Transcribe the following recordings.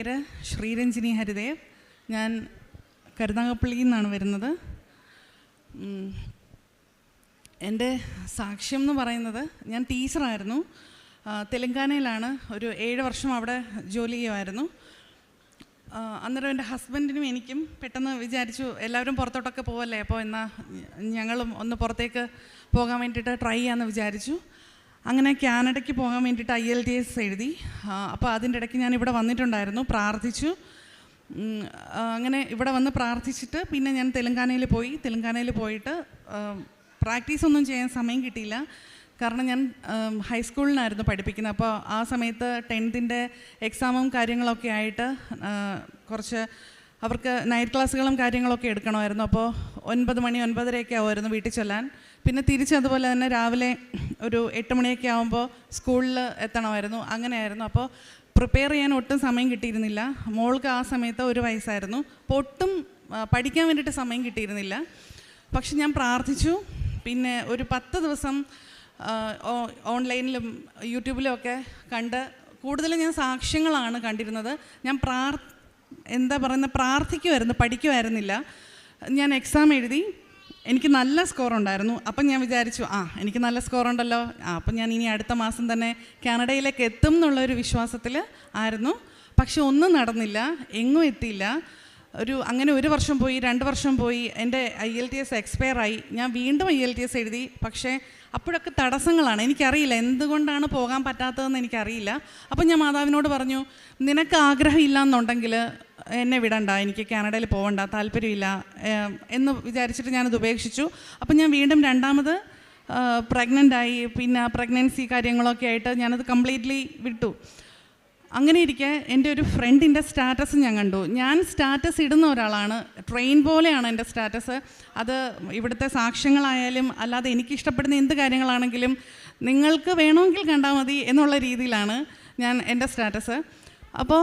പേര് ശ്രീരഞ്ജിനി ഹരിദേവ്. ഞാൻ കരുനാഗപ്പള്ളിയിൽ നിന്നാണ് വരുന്നത്. എൻ്റെ സാക്ഷ്യം എന്ന് പറയുന്നത്, ഞാൻ ടീച്ചറായിരുന്നു. തെലങ്കാനയിലാണ്. ഒരു 7 വർഷം അവിടെ ജോലി ചെയ്യുമായിരുന്നു. അന്നേരം എൻ്റെ ഹസ്ബൻഡിനും എനിക്കും പെട്ടെന്ന് വിചാരിച്ചു, എല്ലാവരും പുറത്തോട്ടൊക്കെ പോവല്ലേ, അപ്പോൾ എന്നാൽ ഞങ്ങളും ഒന്ന് പുറത്തേക്ക് പോകാൻ വേണ്ടിയിട്ട് ട്രൈ ചെയ്യാമെന്ന് വിചാരിച്ചു. അങ്ങനെ കാനഡയ്ക്ക് പോകാൻ വേണ്ടിയിട്ട് IELTS എഴുതി. അപ്പോൾ അതിൻ്റെ ഇടയ്ക്ക് ഞാൻ ഇവിടെ വന്നിട്ടുണ്ടായിരുന്നു, പ്രാർത്ഥിച്ചു. അങ്ങനെ ഇവിടെ വന്ന് പ്രാർത്ഥിച്ചിട്ട് പിന്നെ ഞാൻ തെലങ്കാനയിൽ പോയിട്ട് പ്രാക്ടീസ് ഒന്നും ചെയ്യാൻ സമയം കിട്ടിയില്ല. കാരണം ഞാൻ ഹൈസ്കൂളിനായിരുന്നു പഠിപ്പിക്കുന്നത്. അപ്പോൾ ആ സമയത്ത് 10th എക്സാമും കാര്യങ്ങളൊക്കെ ആയിട്ട് കുറച്ച് അവർക്ക് നൈറ്റ് ക്ലാസ്സുകളും കാര്യങ്ങളൊക്കെ എടുക്കണമായിരുന്നു. അപ്പോൾ 9 മണി 9:30 ആവുമായിരുന്നു വീട്ടിൽ ചെല്ലാൻ. പിന്നെ തിരിച്ചതുപോലെ തന്നെ രാവിലെ ഒരു 8 മണിയൊക്കെ ആകുമ്പോൾ സ്കൂളിൽ എത്തണമായിരുന്നു. അങ്ങനെയായിരുന്നു. അപ്പോൾ പ്രിപ്പയർ ചെയ്യാൻ ഒട്ടും സമയം കിട്ടിയിരുന്നില്ല. മോൾക്ക് ആ സമയത്ത് 1 വയസ്സായിരുന്നു. അപ്പോൾ ഒട്ടും പഠിക്കാൻ വേണ്ടിയിട്ട് സമയം കിട്ടിയിരുന്നില്ല. പക്ഷെ ഞാൻ പ്രാർത്ഥിച്ചു. പിന്നെ ഒരു 10 ദിവസം ഓൺലൈനിലും യൂട്യൂബിലും ഒക്കെ കണ്ട് കൂടുതലും ഞാൻ സാക്ഷ്യങ്ങളാണ് കണ്ടിരുന്നത്. ഞാൻ പ്രാർത്ഥിക്കുമായിരുന്നു, പഠിക്കുമായിരുന്നില്ല. ഞാൻ എക്സാം എഴുതി, എനിക്ക് നല്ല സ്കോർ ഉണ്ടായിരുന്നു. അപ്പം ഞാൻ വിചാരിച്ചു, എനിക്ക് നല്ല സ്കോർ ഉണ്ടല്ലോ, അപ്പം ഞാൻ ഇനി അടുത്ത മാസം തന്നെ കാനഡയിലേക്ക് എത്തും എന്നുള്ളൊരു വിശ്വാസത്തിൽ ആയിരുന്നു. പക്ഷെ ഒന്നും നടന്നില്ല, എങ്ങും എത്തിയില്ല. അങ്ങനെ 1 വർഷം പോയി, 2 വർഷം പോയി. എൻ്റെ IELTS എക്സ്പയർ ആയി. ഞാൻ വീണ്ടും IELTS എഴുതി. പക്ഷേ അപ്പോഴൊക്കെ തടസ്സങ്ങളാണ്. എനിക്കറിയില്ല എന്തുകൊണ്ടാണ് പോകാൻ പറ്റാത്തതെന്ന് എനിക്കറിയില്ല. അപ്പം ഞാൻ മാതാവിനോട് പറഞ്ഞു, നിനക്ക് ആഗ്രഹമില്ല എന്നുണ്ടെങ്കിൽ എന്നെ വിടണ്ട, എനിക്ക് കാനഡയിൽ പോകണ്ട, താല്പര്യമില്ല എന്ന് വിചാരിച്ചിട്ട് ഞാനത് ഉപേക്ഷിച്ചു. അപ്പം ഞാൻ വീണ്ടും 2ാമത് പ്രഗ്നൻ്റായി. പിന്നെ പ്രഗ്നൻസി കാര്യങ്ങളൊക്കെ ആയിട്ട് ഞാനത് കംപ്ലീറ്റ്ലി വിട്ടു. അങ്ങനെ ഇരിക്കെ എൻ്റെ ഒരു ഫ്രണ്ടിൻ്റെ സ്റ്റാറ്റസ് ഞാൻ കണ്ടു. ഞാൻ സ്റ്റാറ്റസ് ഇടുന്ന ഒരാളാണ്, ട്രെയിൻ പോലെയാണ് എൻ്റെ സ്റ്റാറ്റസ്. അത് ഇവിടുത്തെ സാക്ഷ്യങ്ങളായാലും അല്ലാതെ എനിക്കിഷ്ടപ്പെടുന്ന എന്ത് കാര്യങ്ങളാണെങ്കിലും നിങ്ങൾക്ക് വേണമെങ്കിൽ കണ്ടാൽ മതി എന്നുള്ള രീതിയിലാണ് ഞാൻ എൻ്റെ സ്റ്റാറ്റസ്. അപ്പോൾ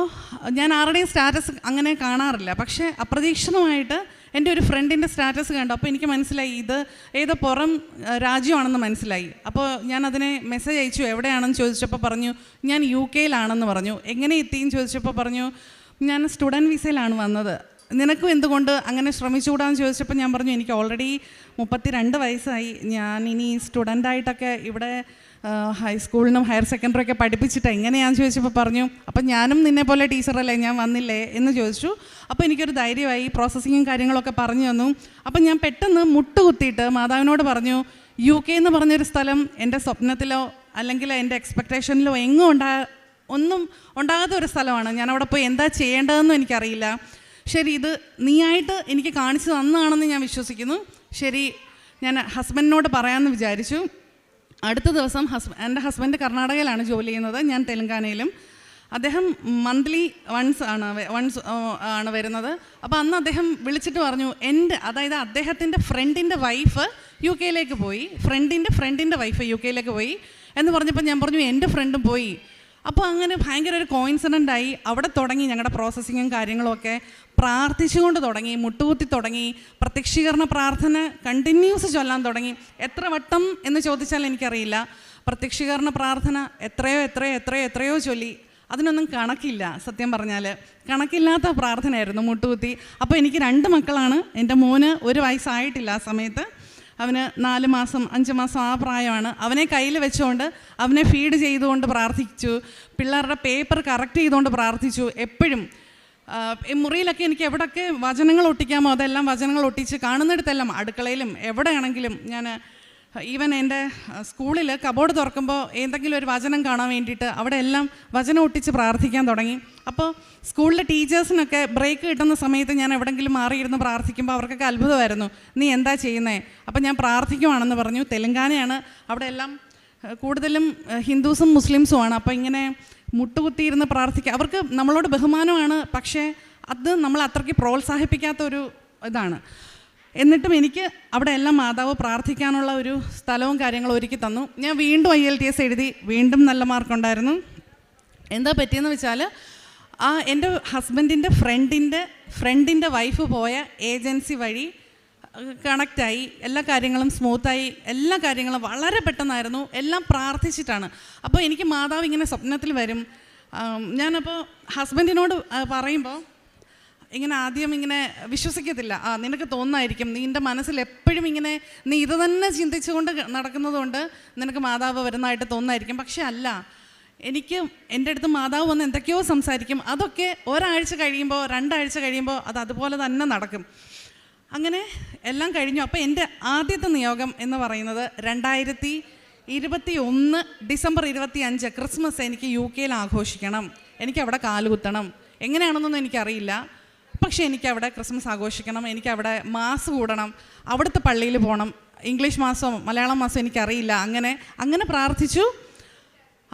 ഞാൻ ആരുടെയും സ്റ്റാറ്റസ് അങ്ങനെ കാണാറില്ല. പക്ഷേ അപ്രതീക്ഷിതമായിട്ട് എൻ്റെ ഒരു ഫ്രണ്ടിൻ്റെ സ്റ്റാറ്റസ് കണ്ടു. അപ്പോൾ എനിക്ക് മനസ്സിലായി ഇത് ഏതോ പുറം രാജ്യമാണെന്ന് മനസ്സിലായി. അപ്പോൾ ഞാൻ അതിനെ മെസ്സേജ് അയച്ചു, എവിടെയാണെന്ന് ചോദിച്ചപ്പോൾ പറഞ്ഞു ഞാൻ UK പറഞ്ഞു. എങ്ങനെ എത്തിയെന്ന് ചോദിച്ചപ്പോൾ പറഞ്ഞു ഞാൻ സ്റ്റുഡൻറ്റ് വിസയിലാണ് വന്നത്, നിനക്കും എന്തുകൊണ്ട് അങ്ങനെ ശ്രമിച്ചുകൂടാന്ന് ചോദിച്ചപ്പോൾ ഞാൻ പറഞ്ഞു എനിക്ക് ഓൾറെഡി 32 വയസ്സായി, ഞാൻ ഇനി സ്റ്റുഡൻ്റായിട്ടൊക്കെ ഇവിടെ ഹൈസ്കൂളിനും ഹയർ സെക്കൻഡറി ഒക്കെ പഠിപ്പിച്ചിട്ട് എങ്ങനെയാണെന്ന് ചോദിച്ചപ്പോൾ പറഞ്ഞു അപ്പം ഞാനും നിന്നെ പോലെ ടീച്ചറല്ലേ, ഞാൻ വന്നില്ലേ എന്ന് ചോദിച്ചു. അപ്പോൾ എനിക്കൊരു ധൈര്യമായി, പ്രോസസ്സിങ്ങും കാര്യങ്ങളൊക്കെ പറഞ്ഞു തന്നു. അപ്പം ഞാൻ പെട്ടെന്ന് മുട്ടുകുത്തിയിട്ട് മാതാവിനോട് പറഞ്ഞു, UK എന്ന് പറഞ്ഞൊരു സ്ഥലം എൻ്റെ സ്വപ്നത്തിലോ അല്ലെങ്കിൽ എൻ്റെ എക്സ്പെക്റ്റേഷനിലോ ഒന്നും ഉണ്ടാകാത്ത ഒരു സ്ഥലമാണ്. ഞാനവിടെ പോയി എന്താ ചെയ്യേണ്ടതെന്നും എനിക്കറിയില്ല. ശരി, ഇത് നീയായിട്ട് എനിക്ക് കാണിച്ചു തന്നതാണെന്ന് ഞാൻ വിശ്വസിക്കുന്നു. ശരി, ഞാൻ ഹസ്ബൻഡിനോട് പറയാമെന്ന് വിചാരിച്ചു. അടുത്ത ദിവസം എൻ്റെ ഹസ്ബൻഡ് കർണാടകയിലാണ് ജോലി ചെയ്യുന്നത്, ഞാൻ തെലങ്കാനയിലും. അദ്ദേഹം മന്ത്ലി വൺസ് ആണ് വരുന്നത്. അപ്പോൾ അന്ന് അദ്ദേഹം വിളിച്ചിട്ട് പറഞ്ഞു, അതായത് അദ്ദേഹത്തിൻ്റെ ഫ്രണ്ടിൻ്റെ വൈഫ് UK പോയി, ഫ്രണ്ടിൻ്റെ വൈഫ് UK പോയി എന്ന് പറഞ്ഞപ്പോൾ ഞാൻ പറഞ്ഞു എൻ്റെ ഫ്രണ്ടും പോയി. അപ്പോൾ അങ്ങനെ ഭയങ്കര ഒരു കോയിൻസിഡൻ്റ് ആയി. അവിടെ തുടങ്ങി ഞങ്ങളുടെ പ്രോസസ്സിങ്ങും കാര്യങ്ങളുമൊക്കെ. പ്രാർത്ഥിച്ചുകൊണ്ട് തുടങ്ങി, മുട്ടുകുത്തി തുടങ്ങി, പ്രത്യക്ഷീകരണ പ്രാർത്ഥന കണ്ടിന്യൂസ് ചൊല്ലാൻ തുടങ്ങി. എത്ര വട്ടം എന്ന് ചോദിച്ചാൽ എനിക്കറിയില്ല. പ്രത്യക്ഷീകരണ പ്രാർത്ഥന എത്രയോ ചൊല്ലി. അതിനൊന്നും കണക്കില്ല, സത്യം പറഞ്ഞാൽ കണക്കില്ലാത്ത പ്രാർത്ഥനയായിരുന്നു, മുട്ടുകുത്തി. അപ്പോൾ എനിക്ക് 2 മക്കളാണ്. എൻ്റെ മോന് 1 വയസ്സായിട്ടില്ല ആ സമയത്ത്. അവന് 4 മാസം 5 മാസം ആ പ്രായമാണ്. അവനെ കയ്യിൽ വെച്ചുകൊണ്ട് അവനെ ഫീഡ് ചെയ്തുകൊണ്ട് പ്രാർത്ഥിച്ചു. പിള്ളേരുടെ പേപ്പർ കറക്റ്റ് ചെയ്തുകൊണ്ട് പ്രാർത്ഥിച്ചു. എപ്പോഴും മുറിയിലൊക്കെ എനിക്ക് എവിടെയൊക്കെ വചനങ്ങൾ ഒട്ടിക്കാമോ അതെല്ലാം വചനങ്ങൾ ഒട്ടിച്ച്, കാണുന്നിടത്തെല്ലാം അടുക്കളയിലും എവിടെയാണെങ്കിലും ഞാൻ ഈവൻ എൻ്റെ സ്കൂളിൽ കബോർഡ് തുറക്കുമ്പോൾ എന്തെങ്കിലും ഒരു വചനം കാണാൻ വേണ്ടിയിട്ട് അവിടെ എല്ലാം വചനം ഒട്ടിച്ച് പ്രാർത്ഥിക്കാൻ തുടങ്ങി. അപ്പോൾ സ്കൂളിലെ ടീച്ചേഴ്സിനൊക്കെ ബ്രേക്ക് കിട്ടുന്ന സമയത്ത് ഞാൻ എവിടെയെങ്കിലും മാറിയിരുന്ന് പ്രാർത്ഥിക്കുമ്പോൾ അവർക്കൊക്കെ അത്ഭുതമായിരുന്നു, നീ എന്താ ചെയ്യുന്നത്? അപ്പോൾ ഞാൻ പ്രാർത്ഥിക്കുവാണെന്ന് പറഞ്ഞു. തെലങ്കാനയാണ്, അവിടെ എല്ലാം കൂടുതലും ഹിന്ദുസും മുസ്ലിംസുമാണ്. അപ്പോൾ ഇങ്ങനെ മുട്ടുകുത്തിയിരുന്ന് പ്രാർത്ഥിക്കുക, അവർക്ക് നമ്മളോട് ബഹുമാനമാണ്. പക്ഷേ അത് നമ്മൾ അത്രയ്ക്ക് പ്രോത്സാഹിപ്പിക്കാത്തൊരു ഇതാണ്. എന്നിട്ടും എനിക്ക് അവിടെ എല്ലാം മാതാവ് പ്രാർത്ഥിക്കാനുള്ള ഒരു സ്ഥലവും കാര്യങ്ങളും ഒരുക്കി തന്നു. ഞാൻ വീണ്ടും IELTS എഴുതി, വീണ്ടും നല്ല മാർക്കുണ്ടായിരുന്നു. എന്താ പറ്റിയെന്ന് വെച്ചാൽ എൻ്റെ ഹസ്ബൻഡിൻ്റെ ഫ്രണ്ടിൻ്റെ വൈഫ് പോയ ഏജൻസി വഴി കണക്റ്റായി, എല്ലാ കാര്യങ്ങളും സ്മൂത്തായി, എല്ലാ കാര്യങ്ങളും വളരെ പെട്ടെന്നായിരുന്നു, എല്ലാം പ്രാർത്ഥിച്ചിട്ടാണ്. അപ്പോൾ എനിക്ക് മാതാവ് ഇങ്ങനെ സ്വപ്നത്തിൽ വരും, ഞാനപ്പോൾ ഹസ്ബൻഡിനോട് പറയുമ്പോൾ ഇങ്ങനെ ആദ്യം ഇങ്ങനെ വിശ്വസിക്കത്തില്ല. നിനക്ക് തോന്നുമായിരിക്കും, നിൻ്റെ മനസ്സിൽ എപ്പോഴും ഇങ്ങനെ നീ ഇത് തന്നെ ചിന്തിച്ചുകൊണ്ട് നടക്കുന്നതുകൊണ്ട് നിനക്ക് മാതാവ് വരുന്നതായിട്ട് തോന്നുമായിരിക്കും. പക്ഷെ അല്ല, എനിക്ക് എൻ്റെ അടുത്ത് മാതാവ് വന്ന് എന്തൊക്കെയോ സംസാരിക്കും. അതൊക്കെ ഒരാഴ്ച കഴിയുമ്പോൾ 2 ആഴ്ച കഴിയുമ്പോൾ അത് അതുപോലെ തന്നെ നടക്കും. അങ്ങനെ എല്ലാം കഴിഞ്ഞു. അപ്പോൾ എൻ്റെ ആദ്യത്തെ നിയോഗം എന്ന് പറയുന്നത് 2021 ഡിസംബർ 25 ക്രിസ്മസ് എനിക്ക് UK ആഘോഷിക്കണം. എനിക്കവിടെ കാലുകുത്തണം. എങ്ങനെയാണെന്നൊന്നും എനിക്കറിയില്ല, പക്ഷേ എനിക്കവിടെ ക്രിസ്മസ് ആഘോഷിക്കണം. എനിക്കവിടെ മാസ് കൂടണം, അവിടുത്തെ പള്ളിയിൽ പോകണം. ഇംഗ്ലീഷ് മാസമോ മലയാളം മാസമോ എനിക്കറിയില്ല. അങ്ങനെ പ്രാർത്ഥിച്ചു.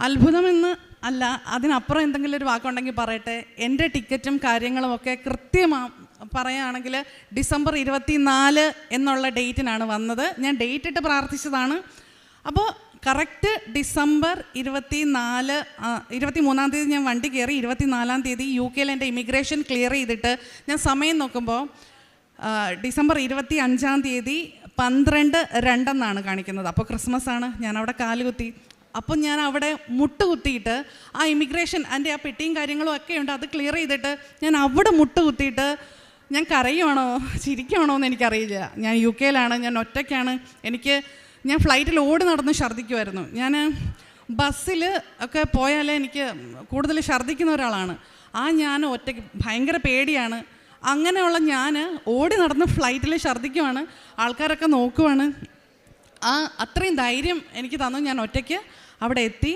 അത്ഭുതമെന്ന് അല്ല, അതിനപ്പുറം എന്തെങ്കിലും ഒരു വാക്കുണ്ടെങ്കിൽ പറയട്ടെ. എൻ്റെ ടിക്കറ്റും കാര്യങ്ങളും ഒക്കെ പറയുകയാണെങ്കിൽ ഡിസംബർ 24 എന്നുള്ള ഡേറ്റിനാണ് വന്നത്. ഞാൻ ഡേറ്റ് ഇട്ട് പ്രാർത്ഥിച്ചതാണ്. അപ്പോൾ കറക്റ്റ് ഡിസംബർ 23-ാം തീയതി ഞാൻ വണ്ടി കയറി. 24-ാം തീയതി UK എൻ്റെ ഇമിഗ്രേഷൻ ക്ലിയർ ചെയ്തിട്ട് ഞാൻ സമയം നോക്കുമ്പോൾ ഡിസംബർ 25-ാം തീയതി 12:02 എന്നാണ് കാണിക്കുന്നത്. അപ്പോൾ ക്രിസ്മസ് ആണ്. ഞാനവിടെ കാലുകുത്തി. അപ്പം ഞാൻ അവിടെ മുട്ടുകുത്തിയിട്ട് ആ ഇമിഗ്രേഷൻ എൻ്റെ ആ പെട്ടിയും കാര്യങ്ങളും ഒക്കെ ഉണ്ട്, അത് ക്ലിയർ ചെയ്തിട്ട് ഞാൻ അവിടെ മുട്ടുകുത്തിയിട്ട് ഞാൻ കരയുവാണോ ചിരിക്കുവാണോ എന്ന് എനിക്കറിയില്ല. ഞാൻ UK ഞാൻ ഒറ്റയ്ക്കാണ്. ഞാൻ ഫ്ലൈറ്റിൽ ഓടി നടന്ന് ഛർദ്ദിക്കുമായിരുന്നു. ഞാൻ ബസ്സിൽ ഒക്കെ പോയാൽ എനിക്ക് കൂടുതൽ ഛർദ്ദിക്കുന്ന ഒരാളാണ്. ഞാൻ ഒറ്റയ്ക്ക് ഭയങ്കര പേടിയാണ്. അങ്ങനെയുള്ള ഞാൻ ഓടി നടന്ന് ഫ്ലൈറ്റിൽ ഛർദ്ദിക്കുവാണ്. ആൾക്കാരൊക്കെ നോക്കുവാണ്. അത്രയും ധൈര്യം എനിക്ക് തന്നു. ഞാൻ ഒറ്റയ്ക്ക് അവിടെ എത്തി.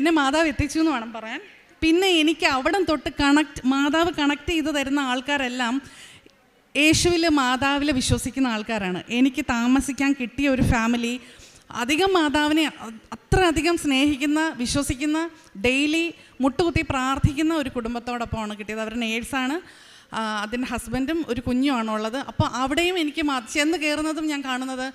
എന്നെ മാതാവ് എത്തിച്ചു എന്ന് വേണം പറയാൻ. പിന്നെ എനിക്ക് അവിടെ തൊട്ട് മാതാവ് കണക്ട് ചെയ്ത് തരുന്ന ആൾക്കാരെല്ലാം യേശുവിൽ മാതാവിൽ വിശ്വസിക്കുന്ന ആൾക്കാരാണ്. എനിക്ക് താമസിക്കാൻ കിട്ടിയ ഒരു ഫാമിലി അധികം മാതാവിനെ അത്രയധികം സ്നേഹിക്കുന്ന, വിശ്വസിക്കുന്ന, ഡെയിലി മുട്ടുകുത്തി പ്രാർത്ഥിക്കുന്ന ഒരു കുടുംബത്തോടൊപ്പമാണ് കിട്ടിയത്. അവർ നേഴ്സാണ്. അതിൻ്റെ ഹസ്ബൻഡും ഒരു കുഞ്ഞുമാണുള്ളത്. അപ്പോൾ അവിടെയും എനിക്ക് ചെന്ന് കയറുന്നതും ഞാൻ കാണുന്നത്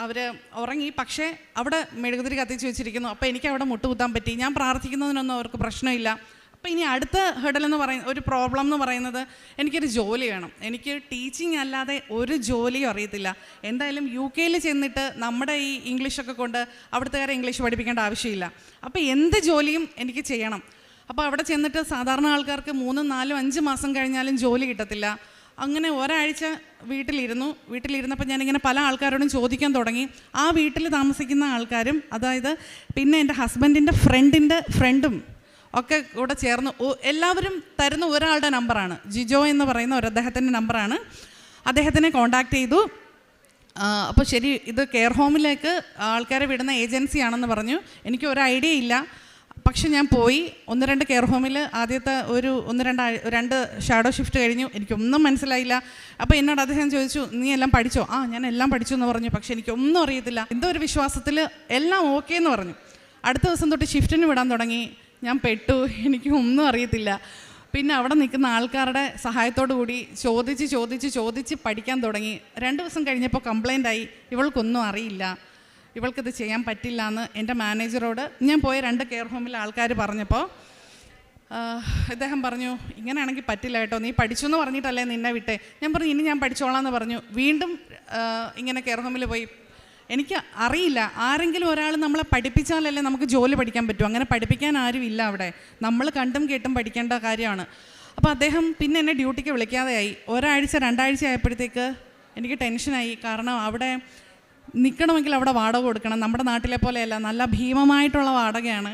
അവർ ഉറങ്ങി, പക്ഷേ അവിടെ മെഴുകുതിരി കത്തിച്ച് വെച്ചിരിക്കുന്നു. അപ്പോൾ എനിക്ക് അവിടെ മുട്ടുകുത്താൻ പറ്റി. ഞാൻ പ്രാർത്ഥിക്കുന്നതിനൊന്നും അവർക്ക് പ്രശ്നമില്ല. അപ്പോൾ ഇനി അടുത്ത ഹെഡൽ എന്ന് പറയുന്ന ഒരു പ്രോബ്ലം എന്ന് പറയുന്നത് എനിക്കൊരു ജോലി വേണം. എനിക്ക് ടീച്ചിങ് അല്ലാതെ ഒരു ജോലിയും അറിയത്തില്ല. എന്തായാലും UK ചെന്നിട്ട് നമ്മുടെ ഈ ഇംഗ്ലീഷൊക്കെ കൊണ്ട് അവിടുത്തുകാരെ ഇംഗ്ലീഷ് പഠിപ്പിക്കേണ്ട ആവശ്യമില്ല. അപ്പോൾ എന്ത് ജോലിയും എനിക്ക് ചെയ്യണം. അപ്പോൾ അവിടെ ചെന്നിട്ട് സാധാരണ ആൾക്കാർക്ക് 3, 4, 5 മാസം കഴിഞ്ഞാലും ജോലി കിട്ടത്തില്ല. അങ്ങനെ ഒരാഴ്ച വീട്ടിലിരുന്നപ്പോൾ ഞാനിങ്ങനെ പല ആൾക്കാരോടും ചോദിക്കാൻ തുടങ്ങി. ആ വീട്ടിൽ താമസിക്കുന്ന ആൾക്കാരും, അതായത് പിന്നെ എൻ്റെ ഹസ്ബൻഡിൻ്റെ ഫ്രണ്ടും ഒക്കെ കൂടെ ചേർന്ന് എല്ലാവരും തരുന്ന ഒരാളുടെ നമ്പറാണ്, ജിജോ എന്ന് പറയുന്ന അദ്ദേഹത്തിൻ്റെ നമ്പറാണ്. അദ്ദേഹത്തിനെ കോണ്ടാക്ട് ചെയ്തു. അപ്പോൾ ശരി, ഇത് കെയർ ഹോമിലേക്ക് ആൾക്കാരെ വിടുന്ന ഏജൻസിയാണെന്ന് പറഞ്ഞു. എനിക്ക് ഒരു ഐഡിയ ഇല്ല. പക്ഷെ ഞാൻ പോയി. 1-2 കെയർ ഹോമിൽ ആദ്യത്തെ 1-2 ഷാഡോ ഷിഫ്റ്റ് കഴിഞ്ഞു. എനിക്കൊന്നും മനസ്സിലായില്ല. അപ്പോൾ എന്നോട് അദ്ദേഹം ചോദിച്ചു, നീ എല്ലാം പഠിച്ചോ? ഞാൻ എല്ലാം പഠിച്ചു എന്ന് പറഞ്ഞു. പക്ഷെ എനിക്കൊന്നും അറിയത്തില്ല. എന്തോ ഒരു വിശ്വാസത്തിൽ എല്ലാം ഓക്കെ എന്ന് പറഞ്ഞു. അടുത്ത ദിവസം തൊട്ട് ഷിഫ്റ്റിന് വിടാൻ തുടങ്ങി. ഞാൻ പെട്ടു. എനിക്ക് ഒന്നും അറിയത്തില്ല. പിന്നെ അവിടെ നിൽക്കുന്ന ആൾക്കാരുടെ സഹായത്തോടു കൂടി ചോദിച്ച് പഠിക്കാൻ തുടങ്ങി. 2 ദിവസം കഴിഞ്ഞപ്പോൾ കംപ്ലൈൻ്റായി, ഇവൾക്കൊന്നും അറിയില്ല, ഇവൾക്കിത് ചെയ്യാൻ പറ്റില്ല എന്ന് എൻ്റെ മാനേജറോട് ഞാൻ പോയ 2 കെയർ ഹോമിലെ ആൾക്കാർ പറഞ്ഞപ്പോൾ ഇദ്ദേഹം പറഞ്ഞു, ഇങ്ങനെയാണെങ്കിൽ പറ്റില്ല കേട്ടോ, നീ പഠിച്ചു എന്ന് പറഞ്ഞിട്ടല്ലേ നിന്നെ വിട്ടേ. ഞാൻ പറഞ്ഞു, ഇനി ഞാൻ പഠിച്ചോളാം എന്ന് പറഞ്ഞു. വീണ്ടും ഇങ്ങനെ കെയർ ഹോമിൽ പോയി. എനിക്ക് അറിയില്ല, ആരെങ്കിലും ഒരാൾ നമ്മളെ പഠിപ്പിച്ചാലല്ലേ നമുക്ക് ജോലി പഠിക്കാൻ പറ്റൂ. അങ്ങനെ പഠിപ്പിക്കാൻ ആരും ഇല്ല അവിടെ. നമ്മൾ കണ്ടും കേട്ടും പഠിക്കേണ്ട കാര്യമാണ്. അപ്പോൾ അദ്ദേഹം പിന്നെ എന്നെ ഡ്യൂട്ടിക്ക് വിളിക്കാതെയായി. 1 ആഴ്ച 2 ആഴ്ച ആയപ്പോഴത്തേക്ക് എനിക്ക് ടെൻഷനായി. കാരണം അവിടെ നിൽക്കണമെങ്കിൽ അവിടെ വാടക കൊടുക്കണം. നമ്മുടെ നാട്ടിലെ പോലെയല്ല, നല്ല ഭീമമായിട്ടുള്ള വാടകയാണ്.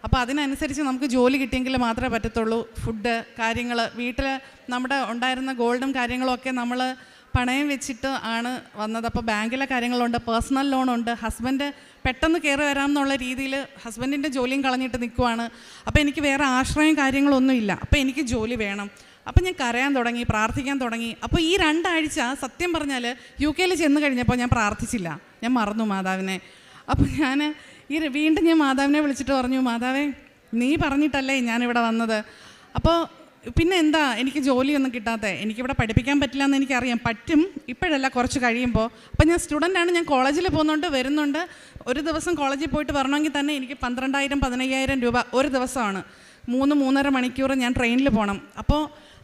അപ്പോൾ അതിനനുസരിച്ച് നമുക്ക് ജോലി കിട്ടിയെങ്കിൽ മാത്രമേ പറ്റത്തുള്ളൂ. ഫുഡ് കാര്യങ്ങൾ, വീട്ടിൽ നമ്മുടെ ഉണ്ടായിരുന്ന ഗോൾഡും കാര്യങ്ങളും ഒക്കെ നമ്മൾ പണയം വെച്ചിട്ട് ആണ് വന്നത്. അപ്പോൾ ബാങ്കിലെ കാര്യങ്ങളുണ്ട്, പേഴ്സണൽ ലോണുണ്ട്. ഹസ്ബൻഡ് പെട്ടെന്ന് കയറി വരാമെന്നുള്ള രീതിയിൽ ഹസ്ബൻഡിൻ്റെ ജോലിയും കളഞ്ഞിട്ട് നിൽക്കുവാണ്. അപ്പോൾ എനിക്ക് വേറെ ആശ്രയം കാര്യങ്ങളൊന്നും ഇല്ല. അപ്പോൾ എനിക്ക് ജോലി വേണം. അപ്പം ഞാൻ കരയാൻ തുടങ്ങി, പ്രാർത്ഥിക്കാൻ തുടങ്ങി. അപ്പോൾ ഈ 2 ആഴ്ച സത്യം പറഞ്ഞാൽ UK ചെന്ന് കഴിഞ്ഞപ്പോൾ ഞാൻ പ്രാർത്ഥിച്ചില്ല. ഞാൻ മറന്നു മാതാവിനെ. അപ്പോൾ വീണ്ടും ഞാൻ മാതാവിനെ വിളിച്ചിട്ട് പറഞ്ഞു, മാതാവേ, നീ പറഞ്ഞിട്ടല്ലേ ഞാനിവിടെ വന്നത്. അപ്പോൾ പിന്നെ എന്താ എനിക്ക് ജോലിയൊന്നും കിട്ടാത്തത്? എനിക്കിവിടെ പഠിപ്പിക്കാൻ പറ്റില്ല എന്ന് എനിക്കറിയാം. പറ്റും, ഇപ്പോഴല്ല, കുറച്ച് കഴിയുമ്പോൾ. അപ്പം ഞാൻ സ്റ്റുഡൻ്റാണ്, ഞാൻ കോളേജിൽ വരുന്നുണ്ട്. ഒരു ദിവസം കോളേജിൽ പോയിട്ട് വരണമെങ്കിൽ തന്നെ എനിക്ക് 12,000-15,000 രൂപ ഒരു ദിവസമാണ്. 3-3.5 മണിക്കൂർ ഞാൻ ട്രെയിനിൽ പോകണം. അപ്പോൾ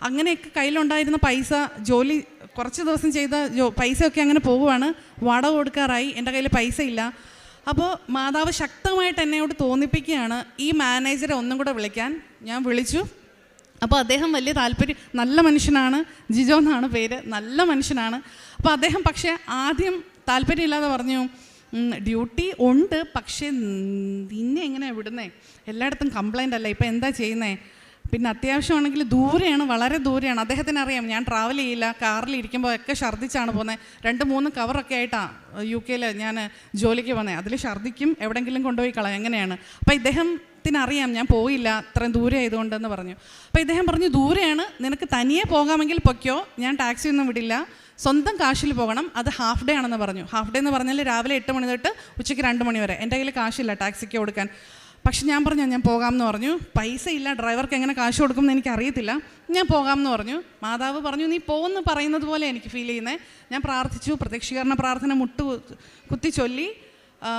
അങ്ങനെയൊക്കെ കയ്യിലുണ്ടായിരുന്ന പൈസ, ജോലി കുറച്ച് ദിവസം ചെയ്ത പൈസയൊക്കെ അങ്ങനെ പോവുകയാണ്. വാടക കൊടുക്കാറായി, എൻ്റെ കയ്യിൽ പൈസ ഇല്ല. അപ്പോൾ മാതാവ് ശക്തമായിട്ട് എന്നോട് തോന്നിപ്പിക്കുകയാണ് ഈ മാനേജറെ ഒന്നും കൂടെ വിളിക്കാൻ. ഞാൻ വിളിച്ചു. അപ്പോൾ അദ്ദേഹം വലിയ താല്പര്യം, നല്ല മനുഷ്യനാണ്, ജിജോ എന്നാണ് പേര്, നല്ല മനുഷ്യനാണ്. അപ്പോൾ അദ്ദേഹം പക്ഷേ ആദ്യം താല്പര്യമില്ലാതെ പറഞ്ഞു, ഡ്യൂട്ടി ഉണ്ട്, പക്ഷേ നിന്നെ എങ്ങനെയാണ് വിടുന്നേ, എല്ലായിടത്തും കംപ്ലൈൻ്റ് അല്ല, ഇപ്പം എന്താ ചെയ്യുന്നേ, പിന്നെ അത്യാവശ്യമാണെങ്കിൽ ദൂരെയാണ്, വളരെ ദൂരെയാണ്. അദ്ദേഹത്തിന് അറിയാം ഞാൻ ട്രാവൽ ചെയ്യില്ല, കാറിൽ ഇരിക്കുമ്പോൾ ഒക്കെ ഛർദ്ദിച്ചാണ് പോകുന്നത്. 2-3 കവറൊക്കെ ആയിട്ടാണ് UK ഞാൻ ജോലിക്ക് പോകുന്നത്. അതിൽ ഛർദ്ദിക്കും, എവിടെയെങ്കിലും കൊണ്ടുപോയി കളയും, എങ്ങനെയാണ്. അപ്പോൾ ഇദ്ദേഹത്തിനറിയാം ഞാൻ പോയില്ല, അത്രയും ദൂരെ ആയതുകൊണ്ടെന്ന് പറഞ്ഞു. അപ്പോൾ ഇദ്ദേഹം പറഞ്ഞു, ദൂരെയാണ്, നിനക്ക് തനിയെ പോകാമെങ്കിൽ പൊയ്ക്കോ, ഞാൻ ടാക്സി ഒന്നും വിടില്ല, സ്വന്തം കാശിൽ പോകണം, അത് ഹാഫ് ഡേ ആണെന്ന് പറഞ്ഞു. ഹാഫ് ഡേ എന്ന് പറഞ്ഞാൽ രാവിലെ 8 മണി തൊട്ട് ഉച്ചയ്ക്ക് 2 മണി വരെ. എൻ്റെ കയ്യിൽ കാശില്ല ടാക്സിക്ക് കൊടുക്കാൻ. പക്ഷെ ഞാൻ പറഞ്ഞു ഞാൻ പോകാമെന്ന് പറഞ്ഞു. പൈസ ഇല്ല, ഡ്രൈവർക്ക് എങ്ങനെ കാശ് കൊടുക്കുമെന്ന് എനിക്കറിയത്തില്ല, ഞാൻ പോകാമെന്ന് പറഞ്ഞു. മാതാവ് പറഞ്ഞു, നീ പോകുമെന്ന് പറയുന്നത് പോലെ എനിക്ക് ഫീൽ ചെയ്യുന്നത്. ഞാൻ പ്രാർത്ഥിച്ചു, പ്രത്യക്ഷീകരണ പ്രാർത്ഥന കുത്തി ചൊല്ലി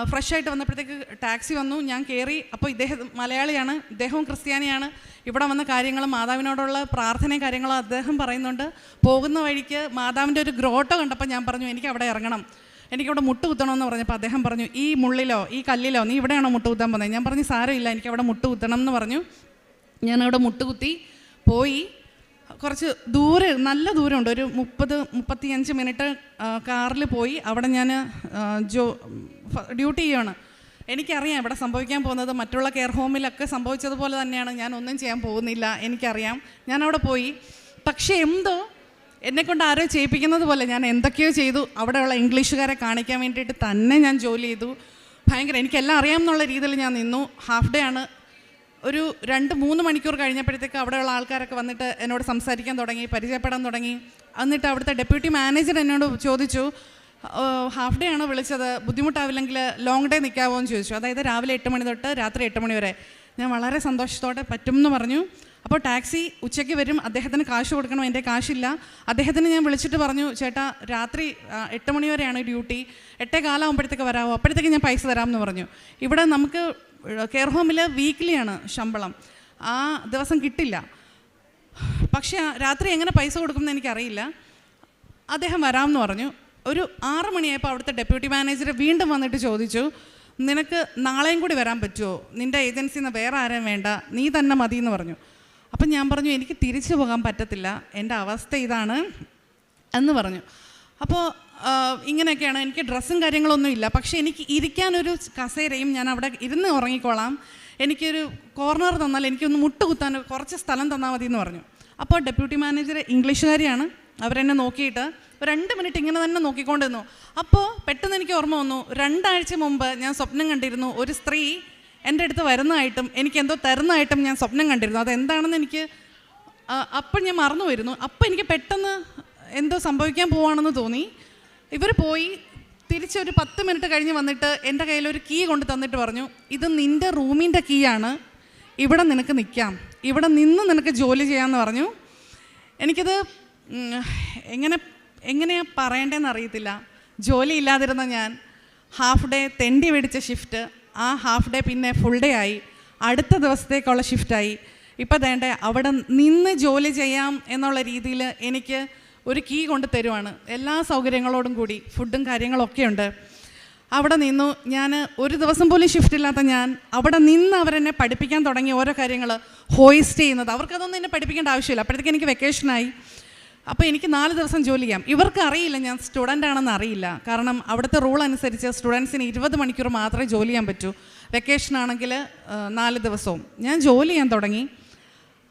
ഫ്രഷായിട്ട് വന്നപ്പോഴത്തേക്ക് ടാക്സി വന്നു, ഞാൻ കയറി. അപ്പോൾ ഇദ്ദേഹം മലയാളിയാണ്, ഇദ്ദേഹവും ക്രിസ്ത്യാനിയാണ്. ഇവിടെ വന്ന കാര്യങ്ങളും മാതാവിനോടുള്ള പ്രാർത്ഥനയും കാര്യങ്ങളും അദ്ദേഹം പറയുന്നുണ്ട്. പോകുന്ന വഴിക്ക് മാതാവിൻ്റെ ഒരു ഗ്രോട്ടോ കണ്ടപ്പോൾ ഞാൻ പറഞ്ഞു എനിക്ക് അവിടെ ഇറങ്ങണം, എനിക്കവിടെ മുട്ട് കുത്തണമെന്ന് പറഞ്ഞപ്പോൾ അദ്ദേഹം പറഞ്ഞു, ഈ മുള്ളിലോ ഈ കല്ലിലോ നീ ഇവിടെയാണോ മുട്ട് കുത്താൻ പോകുന്നത്? ഞാൻ പറഞ്ഞു സാരമില്ല, എനിക്കവിടെ മുട്ട് കുത്തണം എന്ന് പറഞ്ഞു. ഞാനവിടെ മുട്ട് കുത്തി പോയി. കുറച്ച് ദൂരെ, നല്ല ദൂരമുണ്ട്, ഒരു 30-35 മിനിറ്റ് കാറിൽ പോയി. അവിടെ ഞാൻ ഡ്യൂട്ടി ചെയ്യുകയാണ്. എനിക്കറിയാം ഇവിടെ സംഭവിക്കാൻ പോകുന്നത് മറ്റുള്ള കെയർ ഹോമിലൊക്കെ സംഭവിച്ചതുപോലെ തന്നെയാണ്, ഞാൻ ഒന്നും ചെയ്യാൻ പോകുന്നില്ല, എനിക്കറിയാം. ഞാനവിടെ പോയി. പക്ഷേ എന്തോ എന്നെക്കൊണ്ട് ആരോ ചെയ്യിപ്പിക്കുന്നത് പോലെ ഞാൻ എന്തൊക്കെയോ ചെയ്തു. അവിടെയുള്ള ഇംഗ്ലീഷുകാരെ കാണിക്കാൻ വേണ്ടിയിട്ട് തന്നെ ഞാൻ ജോലി ചെയ്തു. ഭയങ്കര എനിക്കെല്ലാം അറിയാമെന്നുള്ള രീതിയിൽ ഞാൻ നിന്നു. ഹാഫ് ഡേ ആണ്. ഒരു 2-3 മണിക്കൂർ കഴിഞ്ഞപ്പോഴത്തേക്ക് അവിടെയുള്ള ആൾക്കാരൊക്കെ വന്നിട്ട് എന്നോട് സംസാരിക്കാൻ തുടങ്ങി, പരിചയപ്പെടാൻ തുടങ്ങി. എന്നിട്ട് അവിടുത്തെ ഡെപ്യൂട്ടി മാനേജർ എന്നോട് ചോദിച്ചു, ഹാഫ് ഡേ ആണ് വിളിച്ചത്, ബുദ്ധിമുട്ടാവില്ലെങ്കിൽ ലോങ് ഡേ നിൽക്കാമോ എന്ന് ചോദിച്ചു. അതായത് രാവിലെ 8 മണി തൊട്ട് രാത്രി 8 മണി വരെ. ഞാൻ വളരെ സന്തോഷത്തോടെ പറ്റും എന്ന് പറഞ്ഞു. അപ്പോൾ ടാക്സി ഉച്ചയ്ക്ക് വരും, അദ്ദേഹത്തിന് കാശ് കൊടുക്കണം, എൻ്റെ കാശില്ല. അദ്ദേഹത്തിന് ഞാൻ വിളിച്ചിട്ട് പറഞ്ഞു, ചേട്ടാ രാത്രി 8 മണി വരെയാണ് ഡ്യൂട്ടി, 8:15 ആകുമ്പോഴത്തേക്ക് വരാമോ, അപ്പോഴത്തേക്ക് ഞാൻ പൈസ തരാമെന്ന് പറഞ്ഞു. ഇവിടെ നമുക്ക് കെയർ ഹോമിൽ വീക്ക്ലിയാണ് ശമ്പളം, ആ ദിവസം കിട്ടില്ല. പക്ഷേ രാത്രി എങ്ങനെ പൈസ കൊടുക്കുമെന്ന് എനിക്കറിയില്ല. അദ്ദേഹം വരാമെന്ന് പറഞ്ഞു. ഒരു 6 മണിയായപ്പോൾ അവിടുത്തെ ഡെപ്യൂട്ടി മാനേജർ വീണ്ടും വന്നിട്ട് ചോദിച്ചു, നിനക്ക് നാളെയും കൂടി വരാൻ പറ്റുമോ, നിൻ്റെ ഏജൻസിയിൽ നിന്ന് വേറെ ആരും വേണ്ട, നീ തന്നെ മതി എന്ന് പറഞ്ഞു. അപ്പം ഞാൻ പറഞ്ഞു എനിക്ക് തിരിച്ചു പോകാൻ പറ്റത്തില്ല, എൻ്റെ അവസ്ഥ ഇതാണ് എന്ന് പറഞ്ഞു. അപ്പോൾ ഇങ്ങനെയൊക്കെയാണ്, എനിക്ക് ഡ്രസ്സും കാര്യങ്ങളൊന്നും ഇല്ല, പക്ഷേ എനിക്ക് ഇരിക്കാനൊരു കസേരയും, ഞാൻ അവിടെ ഇരുന്ന് ഉറങ്ങിക്കോളാം, എനിക്കൊരു കോർണർ തന്നാൽ എനിക്കൊന്ന് മുട്ട് കുത്താൻ കുറച്ച് സ്ഥലം തന്നാൽ മതി എന്ന് പറഞ്ഞു. അപ്പോൾ ഡെപ്യൂട്ടി മാനേജർ ഇംഗ്ലീഷുകാരിയാണ്, അവരെന്നെ നോക്കിയിട്ട് 2 മിനിറ്റ് ഇങ്ങനെ തന്നെ നോക്കിക്കൊണ്ടിരുന്നു. അപ്പോൾ പെട്ടെന്ന് എനിക്ക് ഓർമ്മ വന്നു, 2 ആഴ്ച മുമ്പ് ഞാൻ സ്വപ്നം കണ്ടിരുന്നു, ഒരു സ്ത്രീ എൻ്റെ അടുത്ത് വരുന്നതായിട്ടും എനിക്കെന്തോ തരുന്നതായിട്ടും ഞാൻ സ്വപ്നം കണ്ടിരുന്നു. അതെന്താണെന്ന് എനിക്ക് അപ്പം ഞാൻ മറന്നു വരുന്നു. അപ്പം എനിക്ക് പെട്ടെന്ന് എന്തോ സംഭവിക്കാൻ പോവാണെന്ന് തോന്നി. ഇവർ പോയി തിരിച്ചൊരു 10 മിനിറ്റ് കഴിഞ്ഞ് വന്നിട്ട് എൻ്റെ കയ്യിലൊരു കീ കൊണ്ട് തന്നിട്ട് പറഞ്ഞു, ഇത് നിൻ്റെ റൂമിൻ്റെ കീ ആണ്, ഇവിടെ നിനക്ക് നിൽക്കാം, ഇവിടെ നിന്ന് നിനക്ക് ജോലി ചെയ്യാമെന്ന് പറഞ്ഞു. എനിക്കത് എങ്ങനെയാണ് പറയേണ്ടതെന്ന് അറിയത്തില്ല. ജോലി ഇല്ലാതിരുന്ന ഞാൻ ഹാഫ് ഡേ തെണ്ടി മേടിച്ച ഷിഫ്റ്റ്, ആ ഹാഫ് ഡേ പിന്നെ ഫുൾ ഡേ ആയി, അടുത്ത ദിവസത്തേക്കുള്ള ഷിഫ്റ്റായി. ഇപ്പം വേണ്ട അവിടെ നിന്ന് ജോലി ചെയ്യാം എന്നുള്ള രീതിയിൽ എനിക്ക് ഒരു കീ കൊണ്ട് തരുവാണ്, എല്ലാ സൗകര്യങ്ങളോടും കൂടി, ഫുഡും കാര്യങ്ങളൊക്കെ ഉണ്ട്. അവിടെ നിന്നു ഞാൻ ഒരു ദിവസം പോലും ഷിഫ്റ്റ് ഇല്ലാത്ത ഞാൻ അവിടെ നിന്ന് അവരെന്നെ പഠിപ്പിക്കാൻ തുടങ്ങി ഓരോ കാര്യങ്ങൾ, ഹോയിസ്റ്റ് ചെയ്യുന്നത്. അവർക്കതൊന്നും എന്നെ പഠിപ്പിക്കേണ്ട ആവശ്യമില്ല. അപ്പോഴത്തേക്ക് എനിക്ക് വെക്കേഷനായി. അപ്പോൾ എനിക്ക് 4 ദിവസം ജോലി ചെയ്യാം. ഇവർക്ക് അറിയില്ല ഞാൻ സ്റ്റുഡൻ്റ് ആണെന്ന് അറിയില്ല. കാരണം അവിടുത്തെ റൂൾ അനുസരിച്ച് സ്റ്റുഡൻസിന് 20 മണിക്കൂർ മാത്രമേ ജോലി ചെയ്യാൻ പറ്റൂ. വെക്കേഷൻ ആണെങ്കിൽ 4 ദിവസവും ഞാൻ ജോലി ചെയ്യാൻ തുടങ്ങി.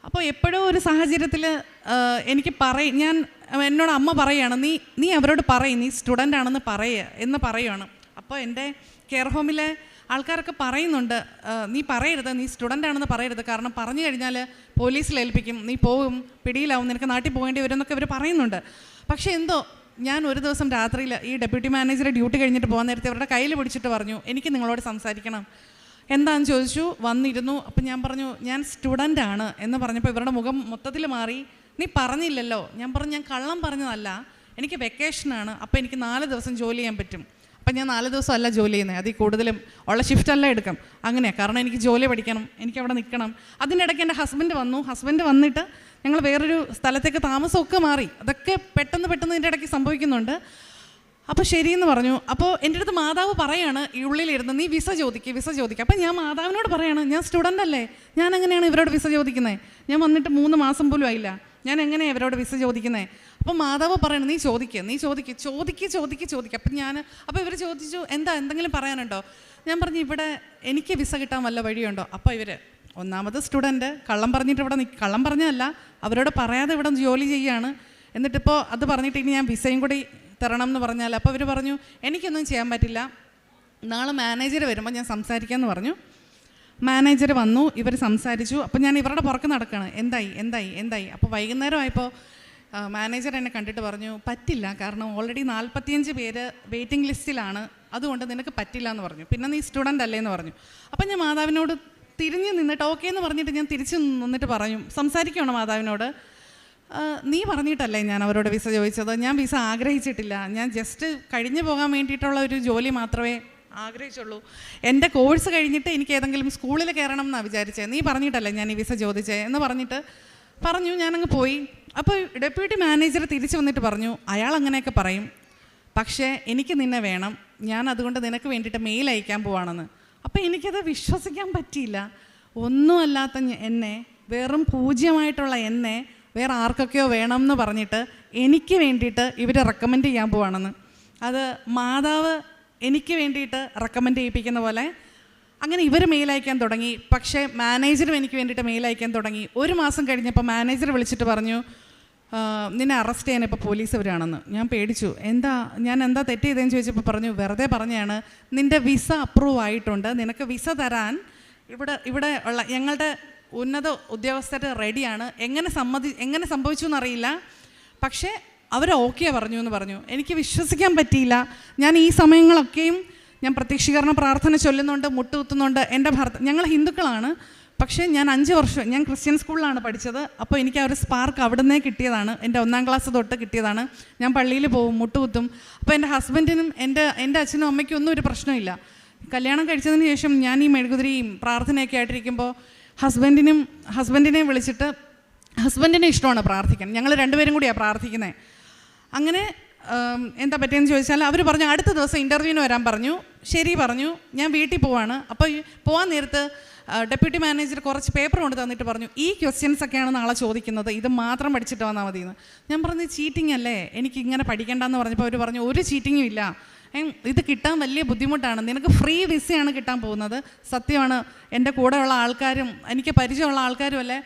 അപ്പോൾ എപ്പോഴും ഒരു സാഹചര്യത്തിൽ എനിക്ക് ഞാൻ എന്നോട് അമ്മ പറയുകയാണ്, നീ അവരോട് പറയും നീ സ്റ്റുഡൻ്റ് ആണെന്ന് എന്ന് പറയുകയാണ്. അപ്പോൾ എൻ്റെ കെയർ ഹോമിലെ ആൾക്കാരൊക്കെ പറയുന്നുണ്ട്, നീ പറയരുത്, നീ സ്റ്റുഡൻ്റ് ആണെന്ന് പറയരുത്, കാരണം പറഞ്ഞു കഴിഞ്ഞാൽ പോലീസിൽ ഏൽപ്പിക്കും, നീ പോകും, പിടിയിലാവും, നിനക്ക് നാട്ടിൽ പോകേണ്ടി വരും എന്നൊക്കെ ഇവർ പറയുന്നുണ്ട്. പക്ഷേ എന്തോ ഞാൻ ഒരു ദിവസം രാത്രിയിൽ ഈ ഡെപ്യൂട്ടി മാനേജർ ഡ്യൂട്ടി കഴിഞ്ഞിട്ട് പോകാൻ നേരത്തെ അവരുടെ കയ്യിൽ പിടിച്ചിട്ട് പറഞ്ഞു, എനിക്ക് നിങ്ങളോട് സംസാരിക്കണം. എന്താണെന്ന് ചോദിച്ചു. വന്നിരുന്നു. അപ്പം ഞാൻ പറഞ്ഞു ഞാൻ സ്റ്റുഡൻ്റ് ആണ് എന്ന് പറഞ്ഞപ്പോൾ ഇവരുടെ മുഖം മൊത്തത്തിൽ മാറി. നീ പറഞ്ഞില്ലല്ലോ. ഞാൻ പറഞ്ഞു ഞാൻ കള്ളം പറഞ്ഞതല്ല, എനിക്ക് വെക്കേഷനാണ്, അപ്പോൾ എനിക്ക് 4 ദിവസം ജോലി ചെയ്യാൻ പറ്റും. അപ്പം ഞാൻ 4 ദിവസം അല്ല ജോലി ചെയ്യുന്നത്, അതിൽ കൂടുതലും ഉള്ള ഷിഫ്റ്റല്ല എടുക്കാം. അങ്ങനെയാണ്, കാരണം എനിക്ക് ജോലി പഠിക്കണം, എനിക്കവിടെ നിൽക്കണം. അതിനിടയ്ക്ക് എൻ്റെ ഹസ്ബൻഡ് വന്നിട്ട് ഞങ്ങൾ വേറൊരു സ്ഥലത്തേക്ക് താമസമൊക്കെ മാറി. അതൊക്കെ പെട്ടെന്ന് ഇതിൻ്റെ ഇടയ്ക്ക് സംഭവിക്കുന്നുണ്ട്. അപ്പോൾ ശരിയെന്ന് പറഞ്ഞു. അപ്പോൾ എൻ്റെ അടുത്ത് മാതാവ് പറയാണ് ഈ ഉള്ളിലിരുന്ന്, നീ വിസ ചോദിക്കുക. അപ്പം ഞാൻ മാതാവിനോട് പറയാണ്, ഞാൻ സ്റ്റുഡൻ്റ് അല്ലേ, ഞാൻ എങ്ങനെയാണ് ഇവരോട് വിസ ചോദിക്കുന്നത്? ഞാൻ വന്നിട്ട് 3 മാസം പോലും ആയില്ല, ഞാൻ എങ്ങനെയാണ് ഇവരോട് വിസ ചോദിക്കുന്നത്? അപ്പം മാതാവ് പറയണം, നീ ചോദിക്കുക. അപ്പം ഇവർ ചോദിച്ചു, എന്തെങ്കിലും പറയാനുണ്ടോ? ഞാൻ പറഞ്ഞു, ഇവിടെ എനിക്ക് വിസ കിട്ടാൻ വല്ല വഴിയുണ്ടോ? അപ്പോൾ ഇവർ, ഒന്നാമത് സ്റ്റുഡൻറ്റ്, കള്ളം പറഞ്ഞിട്ട് ഇവിടെ കള്ളം പറഞ്ഞതല്ല, അവരോട് പറയാതെ ഇവിടെ ജോലി ചെയ്യുകയാണ്. എന്നിട്ടിപ്പോൾ അത് പറഞ്ഞിട്ട് ഇനി ഞാൻ വിസയും കൂടി തരണം എന്ന് പറഞ്ഞാൽ, അപ്പോൾ അവർ പറഞ്ഞു, എനിക്കൊന്നും ചെയ്യാൻ പറ്റില്ല, നാളെ മാനേജർ വരുമ്പോൾ ഞാൻ സംസാരിക്കാമെന്ന് പറഞ്ഞു. മാനേജർ വന്നു, ഇവർ സംസാരിച്ചു. അപ്പോൾ ഞാൻ ഇവരുടെ പുറത്ത് നടക്കുകയാണ്, എന്തായി. അപ്പോൾ വൈകുന്നേരം ആയപ്പോൾ മാനേജർ എന്നെ കണ്ടിട്ട് പറഞ്ഞു, പറ്റില്ല, കാരണം ഓൾറെഡി 45 പേര് വെയിറ്റിംഗ് ലിസ്റ്റിലാണ്, അതുകൊണ്ട് നിനക്ക് പറ്റില്ല എന്ന് പറഞ്ഞു. പിന്നെ നീ സ്റ്റുഡൻ്റ് അല്ലേ എന്ന് പറഞ്ഞു. അപ്പം ഞാൻ മാതാവിനോട് തിരിഞ്ഞ് നിന്നിട്ട് ഓക്കെ എന്ന് പറഞ്ഞിട്ട് ഞാൻ തിരിച്ച് നിന്നിട്ട് പറഞ്ഞു, സംസാരിക്കുകയാണ് മാതാവിനോട്, നീ പറഞ്ഞിട്ടല്ലേ ഞാൻ അവരോട് വിസ ചോദിച്ചത്, ഞാൻ വിസ ആഗ്രഹിച്ചിട്ടില്ല, ഞാൻ ജസ്റ്റ് കഴിഞ്ഞു പോകാൻ വേണ്ടിയിട്ടുള്ള ഒരു ജോലി മാത്രമേ ആഗ്രഹിച്ചുള്ളൂ, എൻ്റെ കോഴ്സ് കഴിഞ്ഞിട്ട് എനിക്ക് ഏതെങ്കിലും സ്കൂളിൽ കയറണം എന്നാണ് വിചാരിച്ചത്, നീ പറഞ്ഞിട്ടല്ലേ ഞാൻ ഈ വിസ ചോദിച്ചേ എന്ന് പറഞ്ഞിട്ട് പറഞ്ഞു. ഞാനങ്ങ് പോയി. അപ്പോൾ ഡെപ്യൂട്ടി മാനേജർ തിരിച്ചു വന്നിട്ട് പറഞ്ഞു, അയാൾ അങ്ങനെയൊക്കെ പറയും, പക്ഷേ എനിക്ക് നിന്നെ വേണം, ഞാൻ അതുകൊണ്ട് നിനക്ക് വേണ്ടിയിട്ട് മെയിൽ അയക്കാൻ പോവാണെന്ന്. അപ്പോൾ എനിക്കത് വിശ്വസിക്കാൻ പറ്റിയില്ല. ഒന്നുമല്ലാത്ത എന്നെ, വെറും പൂജ്യമായിട്ടുള്ള എന്നെ വേറെ ആർക്കൊക്കെയോ വേണം എന്ന് പറഞ്ഞിട്ട് എനിക്ക് വേണ്ടിയിട്ട് ഇവർ റെക്കമെൻഡ് ചെയ്യാൻ പോവാണെന്ന്. അത് മാതാവ് എനിക്ക് വേണ്ടിയിട്ട് റെക്കമെൻഡ് ചെയ്യിപ്പിക്കുന്ന പോലെ അങ്ങനെ ഇവർ മെയിൽ അയക്കാൻ തുടങ്ങി. പക്ഷേ മാനേജറും എനിക്ക് വേണ്ടിയിട്ട് മെയിൽ അയക്കാൻ തുടങ്ങി. 1 മാസം കഴിഞ്ഞപ്പോൾ മാനേജർ വിളിച്ചിട്ട് പറഞ്ഞു, നിന്നെ അറസ്റ്റ് ചെയ്യാൻ ഇപ്പോൾ പോലീസ് വരികയാണെന്ന്. ഞാൻ പേടിച്ചു. ഞാൻ എന്താ തെറ്റ് ചെയ്തതെന്ന് ചോദിച്ചപ്പോൾ പറഞ്ഞു, വെറുതെ പറഞ്ഞാണ്, നിൻ്റെ വിസ അപ്രൂവ് ആയിട്ടുണ്ട്, നിനക്ക് വിസ തരാൻ ഇവിടെ ഉള്ള ഞങ്ങളുടെ ഉന്നത ഉദ്യോഗസ്ഥർ റെഡിയാണ്, എങ്ങനെ സംഭവിച്ചു എന്നറിയില്ല, പക്ഷേ അവർ ഓക്കെ പറഞ്ഞു എന്ന് പറഞ്ഞു. എനിക്ക് വിശ്വസിക്കാൻ പറ്റിയില്ല. ഞാൻ ഈ സമയങ്ങളൊക്കെയും ഞാൻ പ്രത്യക്ഷീകരണ പ്രാർത്ഥന ചൊല്ലുന്നുണ്ട്, മുട്ടുകുത്തുന്നുണ്ട്. ഞങ്ങൾ ഹിന്ദുക്കളാണ്, പക്ഷേ ഞാൻ 5 വർഷം ഞാൻ ക്രിസ്ത്യൻ സ്കൂളിലാണ് പഠിച്ചത്. അപ്പോൾ എനിക്ക് ആ ഒരു സ്പാർക്ക് അവിടെ നിന്നേ കിട്ടിയതാണ്, എൻ്റെ 1ാം ക്ലാസ് തൊട്ട് കിട്ടിയതാണ്. ഞാൻ പള്ളിയിൽ പോകും, മുട്ടുകുത്തും. അപ്പോൾ എൻ്റെ ഹസ്ബൻഡിനും എൻ്റെ അച്ഛനും അമ്മയ്ക്കും ഒന്നും ഒരു പ്രശ്നമില്ല. കല്യാണം കഴിച്ചതിന് ശേഷം ഞാൻ ഈ മെഴുകുതിരിയും പ്രാർത്ഥനയൊക്കെ ആയിട്ടിരിക്കുമ്പോൾ ഹസ്ബൻഡിനെ വിളിച്ചിട്ട്, ഹസ്ബൻഡിനെ ഇഷ്ടമാണ് പ്രാർത്ഥിക്കാൻ, ഞങ്ങൾ 2 പേരും കൂടിയാണ് പ്രാർത്ഥിക്കുന്നത്. അങ്ങനെ എന്താ പറ്റിയെന്ന് ചോദിച്ചാൽ അവർ പറഞ്ഞു, അടുത്ത ദിവസം ഇൻ്റർവ്യൂവിന് വരാൻ പറഞ്ഞു. ശരി പറഞ്ഞു. ഞാൻ വീട്ടിൽ പോവാണ്. അപ്പോൾ പോകാൻ നേരത്ത് ഡെപ്യൂട്ടി മാനേജർ കുറച്ച് പേപ്പർ കൊണ്ട് തന്നിട്ട് പറഞ്ഞു, ഈ ക്വസ്റ്റ്യൻസ് ഒക്കെയാണ് നാളെ ചോദിക്കുന്നത്, ഇത് മാത്രം പഠിച്ചിട്ട് വന്നാൽ മതിയെന്ന്. ഞാൻ പറഞ്ഞു, ചീറ്റിംഗ് അല്ലേ, എനിക്ക് ഇങ്ങനെ പഠിക്കേണ്ടെന്ന് പറഞ്ഞപ്പോൾ അവർ പറഞ്ഞു, ഒരു ചീറ്റിങ്ങും ഇല്ല, ഇത് കിട്ടാൻ വലിയ ബുദ്ധിമുട്ടാണ്, നിനക്ക് ഫ്രീ വിസയാണ് കിട്ടാൻ പോകുന്നത്. സത്യമാണ്, എൻ്റെ കൂടെയുള്ള ആൾക്കാരും എനിക്ക് പരിചയമുള്ള ആൾക്കാരും അല്ലേ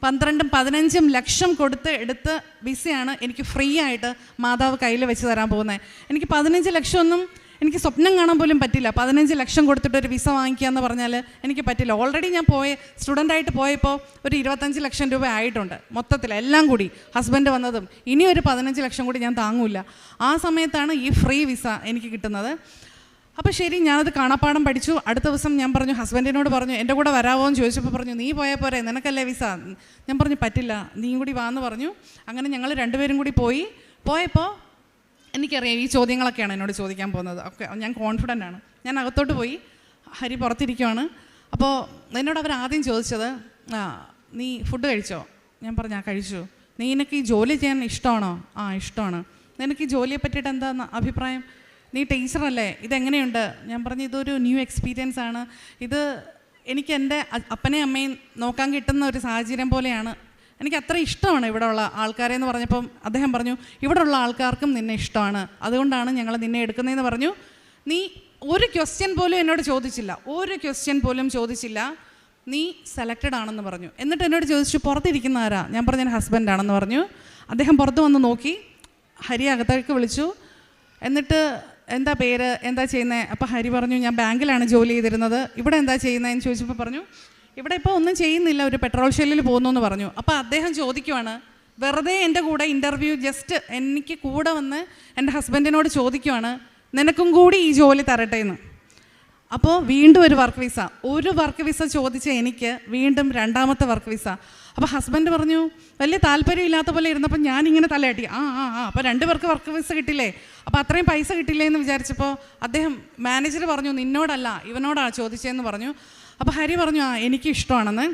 12-15 ലക്ഷം കൊടുത്ത് എടുത്ത വിസയാണ് എനിക്ക് ഫ്രീ ആയിട്ട് മാതാവ് കയ്യിൽ വെച്ച് തരാൻ പോകുന്നത്. എനിക്ക് 15 ലക്ഷമൊന്നും എനിക്ക് സ്വപ്നം കാണാൻ പോലും പറ്റില്ല. 15 ലക്ഷം കൊടുത്തിട്ട് ഒരു വിസ വാങ്ങിക്കുക എന്ന് പറഞ്ഞാൽ എനിക്ക് പറ്റില്ല. ഓൾറെഡി ഞാൻ സ്റ്റുഡൻ്റായിട്ട് പോയപ്പോൾ ഒരു 25 ലക്ഷം രൂപ ആയിട്ടുണ്ട് മൊത്തത്തിൽ, എല്ലാം കൂടി ഹസ്ബൻഡ് വന്നതും. ഇനി ഒരു 15 ലക്ഷം കൂടി ഞാൻ താങ്ങൂല. ആ സമയത്താണ് ഈ ഫ്രീ വിസ എനിക്ക് കിട്ടുന്നത്. അപ്പോൾ ശരി, ഞാനത് കാണാപ്പാടം പഠിച്ചു. അടുത്ത ദിവസം ഞാൻ പറഞ്ഞു, ഹസ്ബൻഡിനോട് പറഞ്ഞു, എൻ്റെ കൂടെ വരാമോ എന്ന് ചോദിച്ചപ്പോൾ പറഞ്ഞു, നീ പോയാൽ പോരെ, നിനക്കല്ലേ വിസ. ഞാൻ പറഞ്ഞു, പറ്റില്ല, നീയും കൂടി വാന്ന് പറഞ്ഞു. അങ്ങനെ ഞങ്ങൾ 2 പേരും കൂടി പോയപ്പോൾ എനിക്കറിയാം ഈ ചോദ്യങ്ങളൊക്കെയാണ് എന്നോട് ചോദിക്കാൻ പോകുന്നത്. ഓക്കെ, ഞാൻ കോൺഫിഡൻ്റ് ആണ്. ഞാൻ അകത്തോട്ട് പോയി, ഹരി പുറത്തിരിക്കുവാണ്. അപ്പോൾ എന്നോട് അവർ ആദ്യം ചോദിച്ചത്, നീ ഫുഡ് കഴിച്ചോ? ഞാൻ പറഞ്ഞു, കഴിച്ചു. നിനക്ക് ഈ ജോലി ചെയ്യാൻ ഇഷ്ടമാണോ? ഇഷ്ടമാണ്. നിനക്ക് ഈ ജോലിയെ പറ്റിയിട്ട് എന്താ അഭിപ്രായം? നീ ടീച്ചറല്ലേ, ഇതെങ്ങനെയുണ്ട്? ഞാൻ പറഞ്ഞു, ഇതൊരു ന്യൂ എക്സ്പീരിയൻസ് ആണ്, ഇത് എനിക്ക് എൻ്റെ അപ്പനെയും അമ്മയും നോക്കാൻ കിട്ടുന്ന ഒരു സാഹചര്യം പോലെയാണ്, എനിക്ക് അത്ര ഇഷ്ടമാണ് ഇവിടെ ഉള്ള ആൾക്കാരെ എന്ന് പറഞ്ഞപ്പം അദ്ദേഹം പറഞ്ഞു, ഇവിടെ ഉള്ള ആൾക്കാർക്കും നിന്നെ ഇഷ്ടമാണ്, അതുകൊണ്ടാണ് ഞങ്ങൾ നിന്നെ എടുക്കുന്നതെന്ന് പറഞ്ഞു. നീ ഒരു ക്വസ്റ്റ്യൻ പോലും എന്നോട് ചോദിച്ചില്ല, നീ സെലക്റ്റഡ് ആണെന്ന് പറഞ്ഞു. എന്നിട്ട് എന്നോട് ചോദിച്ചു, പുറത്തിരിക്കുന്ന ആരാ? ഞാൻ പറഞ്ഞു, ഞാൻ ഹസ്ബൻഡാണെന്ന് പറഞ്ഞു. അദ്ദേഹം പുറത്ത് വന്ന് നോക്കി, ഹരി അകത്തേക്ക് വിളിച്ചു. എന്നിട്ട് എന്താ പേര്, എന്താ ചെയ്യുന്നത്? അപ്പോൾ ഹരി പറഞ്ഞു, ഞാൻ ബാങ്കിലാണ് ജോലി ചെയ്തിരുന്നത്, ഇവിടെ എന്താ ചെയ്യുന്നതെന്ന് ചോദിച്ചപ്പോൾ പറഞ്ഞു, ഇവിടെ ഇപ്പോൾ ഒന്നും ചെയ്യുന്നില്ല, ഒരു പെട്രോൾ ഷെല്ലിൽ പോകുന്നു എന്ന് പറഞ്ഞു. അപ്പോൾ അദ്ദേഹം ചോദിക്കുവാണ്, വെറുതെ എൻ്റെ കൂടെ ഇൻ്റർവ്യൂ ജസ്റ്റ് എനിക്ക് കൂടെ വന്ന് എൻ്റെ ഹസ്ബൻഡിനോട് ചോദിക്കുവാണ്, നിനക്കും കൂടി ഈ ജോലി തരട്ടെ എന്ന്. അപ്പോൾ വീണ്ടും ഒരു വർക്ക് വിസ ചോദിച്ച എനിക്ക് വീണ്ടും 2ാമത്തെ വർക്ക് വിസ. അപ്പോൾ ഹസ്ബൻഡ് പറഞ്ഞു, വലിയ താല്പര്യമില്ലാത്ത പോലെ ഇരുന്നപ്പോൾ ഞാനിങ്ങനെ തലയാട്ടി, അപ്പോൾ 2 പേർക്ക് വർക്ക് വിസ കിട്ടില്ലേ, അപ്പോൾ അത്രയും പൈസ കിട്ടില്ലേ എന്ന് വിചാരിച്ചപ്പോൾ അദ്ദേഹം മാനേജർ പറഞ്ഞു, നിന്നോടല്ല ഇവനോടാണ് ചോദിച്ചതെന്ന് പറഞ്ഞു. അപ്പോൾ ഹരി പറഞ്ഞു, എനിക്ക് ഇഷ്ടമാണെന്ന്.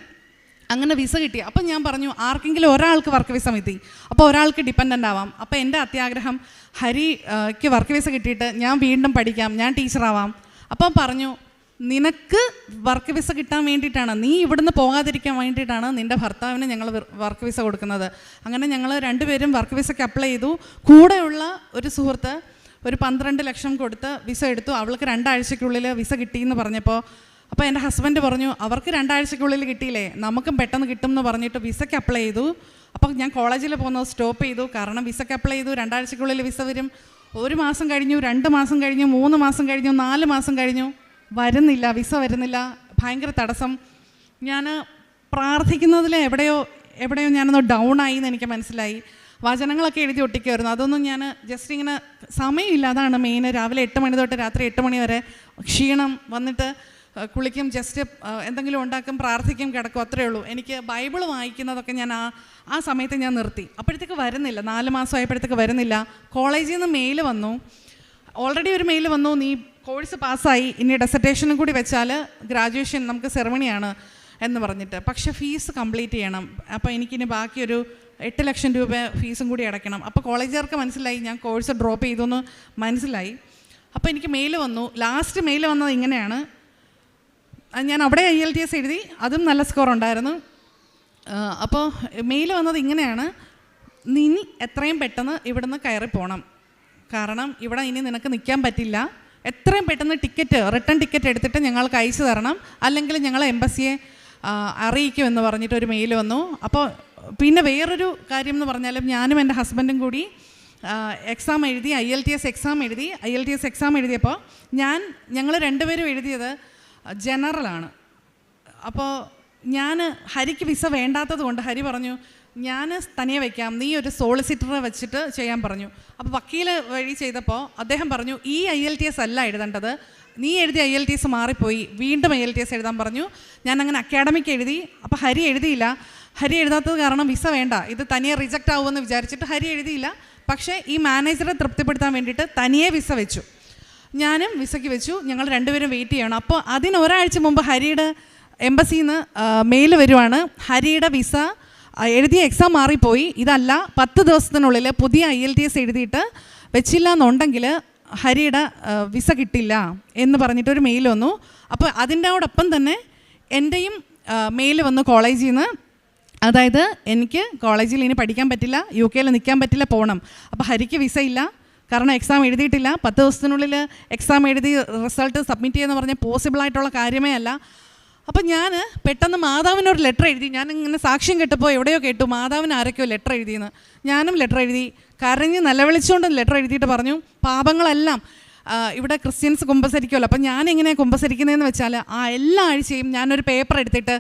അങ്ങനെ വിസ കിട്ടി. അപ്പം ഞാൻ പറഞ്ഞു ആർക്കെങ്കിലും ഒരാൾക്ക് വർക്ക് വിസ മതി, അപ്പോൾ ഒരാൾക്ക് ഡിപ്പെൻഡൻ്റ് ആവാം. അപ്പോൾ എൻ്റെ അത്യാഗ്രഹം ഹരിക്ക് വർക്ക് വിസ കിട്ടിയിട്ട് ഞാൻ വീണ്ടും പഠിക്കാം, ഞാൻ ടീച്ചറാവാം. അപ്പം പറഞ്ഞു നിനക്ക് വർക്ക് വിസ കിട്ടാൻ വേണ്ടിയിട്ടാണ്, നീ ഇവിടുന്ന് പോകാതിരിക്കാൻ വേണ്ടിയിട്ടാണ് നിൻ്റെ ഭർത്താവിന് ഞങ്ങൾ വർക്ക് വിസ കൊടുക്കുന്നത്. അങ്ങനെ ഞങ്ങൾ രണ്ടുപേരും വർക്ക് വിസയ്ക്ക് അപ്ലൈ ചെയ്തു. കൂടെയുള്ള ഒരു സുഹൃത്ത് ഒരു 12 ലക്ഷം കൊടുത്ത് വിസ എടുത്തു. അവൾക്ക് 2 ആഴ്ചയ്ക്കുള്ളിൽ വിസ കിട്ടിയെന്ന് പറഞ്ഞപ്പോൾ അപ്പോൾ എൻ്റെ ഹസ്ബൻഡ് പറഞ്ഞു അവർക്ക് 2 ആഴ്ചയ്ക്കുള്ളിൽ കിട്ടിയില്ലേ, നമുക്കും പെട്ടെന്ന് കിട്ടും എന്ന് പറഞ്ഞിട്ട് വിസയ്ക്ക് അപ്ലൈ ചെയ്തു. അപ്പോൾ ഞാൻ കോളേജിൽ പോകുന്നത് സ്റ്റോപ്പ് ചെയ്തു. കാരണം വിസയ്ക്ക് അപ്ലൈ ചെയ്തു, 2 ആഴ്ചയ്ക്കുള്ളിൽ വിസ വരും. 1 മാസം കഴിഞ്ഞു, 2 മാസം കഴിഞ്ഞു, 3 മാസം കഴിഞ്ഞു, 4 മാസം കഴിഞ്ഞു, വരുന്നില്ല, വിസ വരുന്നില്ല. ഭയങ്കര തടസ്സം. ഞാൻ പ്രാർത്ഥിക്കുന്നതിൽ എവിടെയോ ഞാനൊന്ന് ഡൗൺ ആയി എന്ന് എനിക്ക് മനസ്സിലായി. വചനങ്ങളൊക്കെ എഴുതി ഒട്ടിക്കുമായിരുന്നു. അതൊന്നും ഞാൻ ജസ്റ്റ് ഇങ്ങനെ സമയമില്ല, അതാണ് മെയിൻ. രാവിലെ 8 മണി തൊട്ട് രാത്രി 8 മണി വരെ ക്ഷീണം വന്നിട്ട് കുളിക്കും, ജസ്റ്റ് എന്തെങ്കിലും ഉണ്ടാക്കും, പ്രാർത്ഥിക്കും, കിടക്കും, അത്രയേ ഉള്ളൂ. എനിക്ക് ബൈബിൾ വായിക്കുന്നതൊക്കെ ഞാൻ ആ സമയത്ത് ഞാൻ നിർത്തി. അപ്പോഴത്തേക്ക് വരുന്നില്ല, 4 മാസം ആയപ്പോഴത്തേക്ക് വരുന്നില്ല. കോളേജിൽ നിന്ന് മെയിൽ വന്നു, ഓൾറെഡി ഒരു മെയിൽ വന്നു, നീ കോഴ്സ് പാസ്സായി, ഇനി ഡെസർട്ടേഷനും കൂടി വെച്ചാൽ ഗ്രാജുവേഷൻ നമുക്ക് സെറമണിയാണ് എന്ന് പറഞ്ഞിട്ട്. പക്ഷേ ഫീസ് കംപ്ലീറ്റ് ചെയ്യണം. അപ്പോൾ എനിക്കിനി ബാക്കിയൊരു 8 ലക്ഷം രൂപ ഫീസും കൂടി അടയ്ക്കണം. അപ്പോൾ കോളേജുകാർക്ക് മനസ്സിലായി ഞാൻ കോഴ്സ് ഡ്രോപ്പ് ചെയ്തു എന്ന് മനസ്സിലായി. അപ്പോൾ എനിക്ക് മെയിൽ വന്നു. ലാസ്റ്റ് മെയിൽ വന്നത് ഇങ്ങനെയാണ്, ഞാൻ അവിടെ IELTS എഴുതി, അതും നല്ല സ്കോർ ഉണ്ടായിരുന്നു. അപ്പോൾ മെയിൽ വന്നത് ഇങ്ങനെയാണ്, നീ എത്രയും പെട്ടെന്ന് ഇവിടുന്ന് കയറിപ്പോണം, കാരണം ഇവിടെ ഇനി നിനക്ക് നിൽക്കാൻ പറ്റില്ല, എത്രയും പെട്ടെന്ന് റിട്ടേൺ ടിക്കറ്റ് എടുത്തിട്ട് ഞങ്ങൾക്ക് അയച്ചു തരണം, അല്ലെങ്കിൽ ഞങ്ങൾ എംബസിയെ അറിയിക്കുമെന്ന് പറഞ്ഞിട്ടൊരു മെയിൽ വന്നു. അപ്പോൾ പിന്നെ വേറൊരു കാര്യം എന്ന് പറഞ്ഞാലും ഞാനും എൻ്റെ ഹസ്ബൻഡും കൂടി എക്സാം എഴുതി, IELTS എക്സാം എഴുതിയപ്പോൾ ഞങ്ങൾ രണ്ടുപേരും എഴുതിയത് ജനറലാണ്. അപ്പോൾ ഹരിക്ക് വിസ വേണ്ടാത്തത് കൊണ്ട് ഹരി പറഞ്ഞു ഞാൻ തനിയെ വയ്ക്കാം, നീ ഒരു സോളിസിറ്ററെ വെച്ചിട്ട് ചെയ്യാൻ പറഞ്ഞു. അപ്പോൾ വക്കീൽ വഴി ചെയ്തപ്പോൾ അദ്ദേഹം പറഞ്ഞു ഈ IELTS അല്ല എഴുതേണ്ടത്, നീ എഴുതിയ IELTS മാറിപ്പോയി, വീണ്ടും IELTS എഴുതാൻ പറഞ്ഞു. ഞാൻ അങ്ങനെ അക്കാഡമിക് എഴുതി. അപ്പോൾ ഹരി എഴുതിയില്ല. ഹരി എഴുതാത്തത് കാരണം വിസ വേണ്ട, ഇത് തനിയെ റിജക്റ്റ് ആവുമെന്ന് വിചാരിച്ചിട്ട് ഹരി എഴുതിയില്ല. പക്ഷേ ഈ മാനേജറെ തൃപ്തിപ്പെടുത്താൻ വേണ്ടിയിട്ട് തനിയെ വിസ വെച്ചു, ഞാനും വിസയ്ക്ക് വെച്ചു. ഞങ്ങൾ രണ്ടുപേരും വെയിറ്റ് ചെയ്യണം. അപ്പോൾ ഒരാഴ്ച മുമ്പ് ഹരിയുടെ എംബസിയിൽ നിന്ന് മെയിൽ വരുവാണ്, ഹരിയുടെ വിസ എഴുതിയ എക്സാം മാറിപ്പോയി, ഇതല്ല 10 ദിവസത്തിനുള്ളിൽ പുതിയ IELTS എഴുതിയിട്ട് വെച്ചില്ല എന്നുണ്ടെങ്കിൽ ഹരിയുടെ വിസ കിട്ടില്ല എന്ന് പറഞ്ഞിട്ടൊരു മെയിൽ വന്നു. അപ്പോൾ അതിൻ്റെയോടൊപ്പം തന്നെ എൻ്റെയും മെയിൽ വന്നു കോളേജിൽ നിന്ന്, അതായത് എനിക്ക് കോളേജിൽ ഇനി പഠിക്കാൻ പറ്റില്ല, UK നിൽക്കാൻ പറ്റില്ല, പോകണം. അപ്പോൾ ഹരിക്ക് വിസ ഇല്ല, കാരണം എക്സാം എഴുതിയിട്ടില്ല. 10 ദിവസത്തിനുള്ളിൽ എക്സാം എഴുതി റിസൾട്ട് സബ്മിറ്റ് ചെയ്യുമെന്ന് പറഞ്ഞാൽ പോസിബിളായിട്ടുള്ള കാര്യമേ അല്ല. അപ്പം ഞാൻ പെട്ടെന്ന് മാതാവിനൊരു ലെറ്റർ എഴുതി. ഞാൻ ഇങ്ങനെ സാക്ഷ്യം കേട്ടപ്പോൾ എവിടെയോ കേട്ടു മാതാവിന് ആരൊക്കെയോ ലെറ്റർ എഴുതിയെന്ന്. ഞാനും ലെറ്റർ എഴുതി, കരഞ്ഞ് നിലവിളിച്ചുകൊണ്ട് ലെറ്റർ എഴുതിയിട്ട് പറഞ്ഞു പാപങ്ങളെല്ലാം ഇവിടെ ക്രിസ്ത്യൻസ് കുമ്പസരിക്കുമല്ലോ, അപ്പം ഞാനെങ്ങനെയാണ് കുമ്പസരിക്കുന്നതെന്ന് വെച്ചാൽ എല്ലാ ആഴ്ചയും ഞാനൊരു പേപ്പർ എടുത്തിട്ട്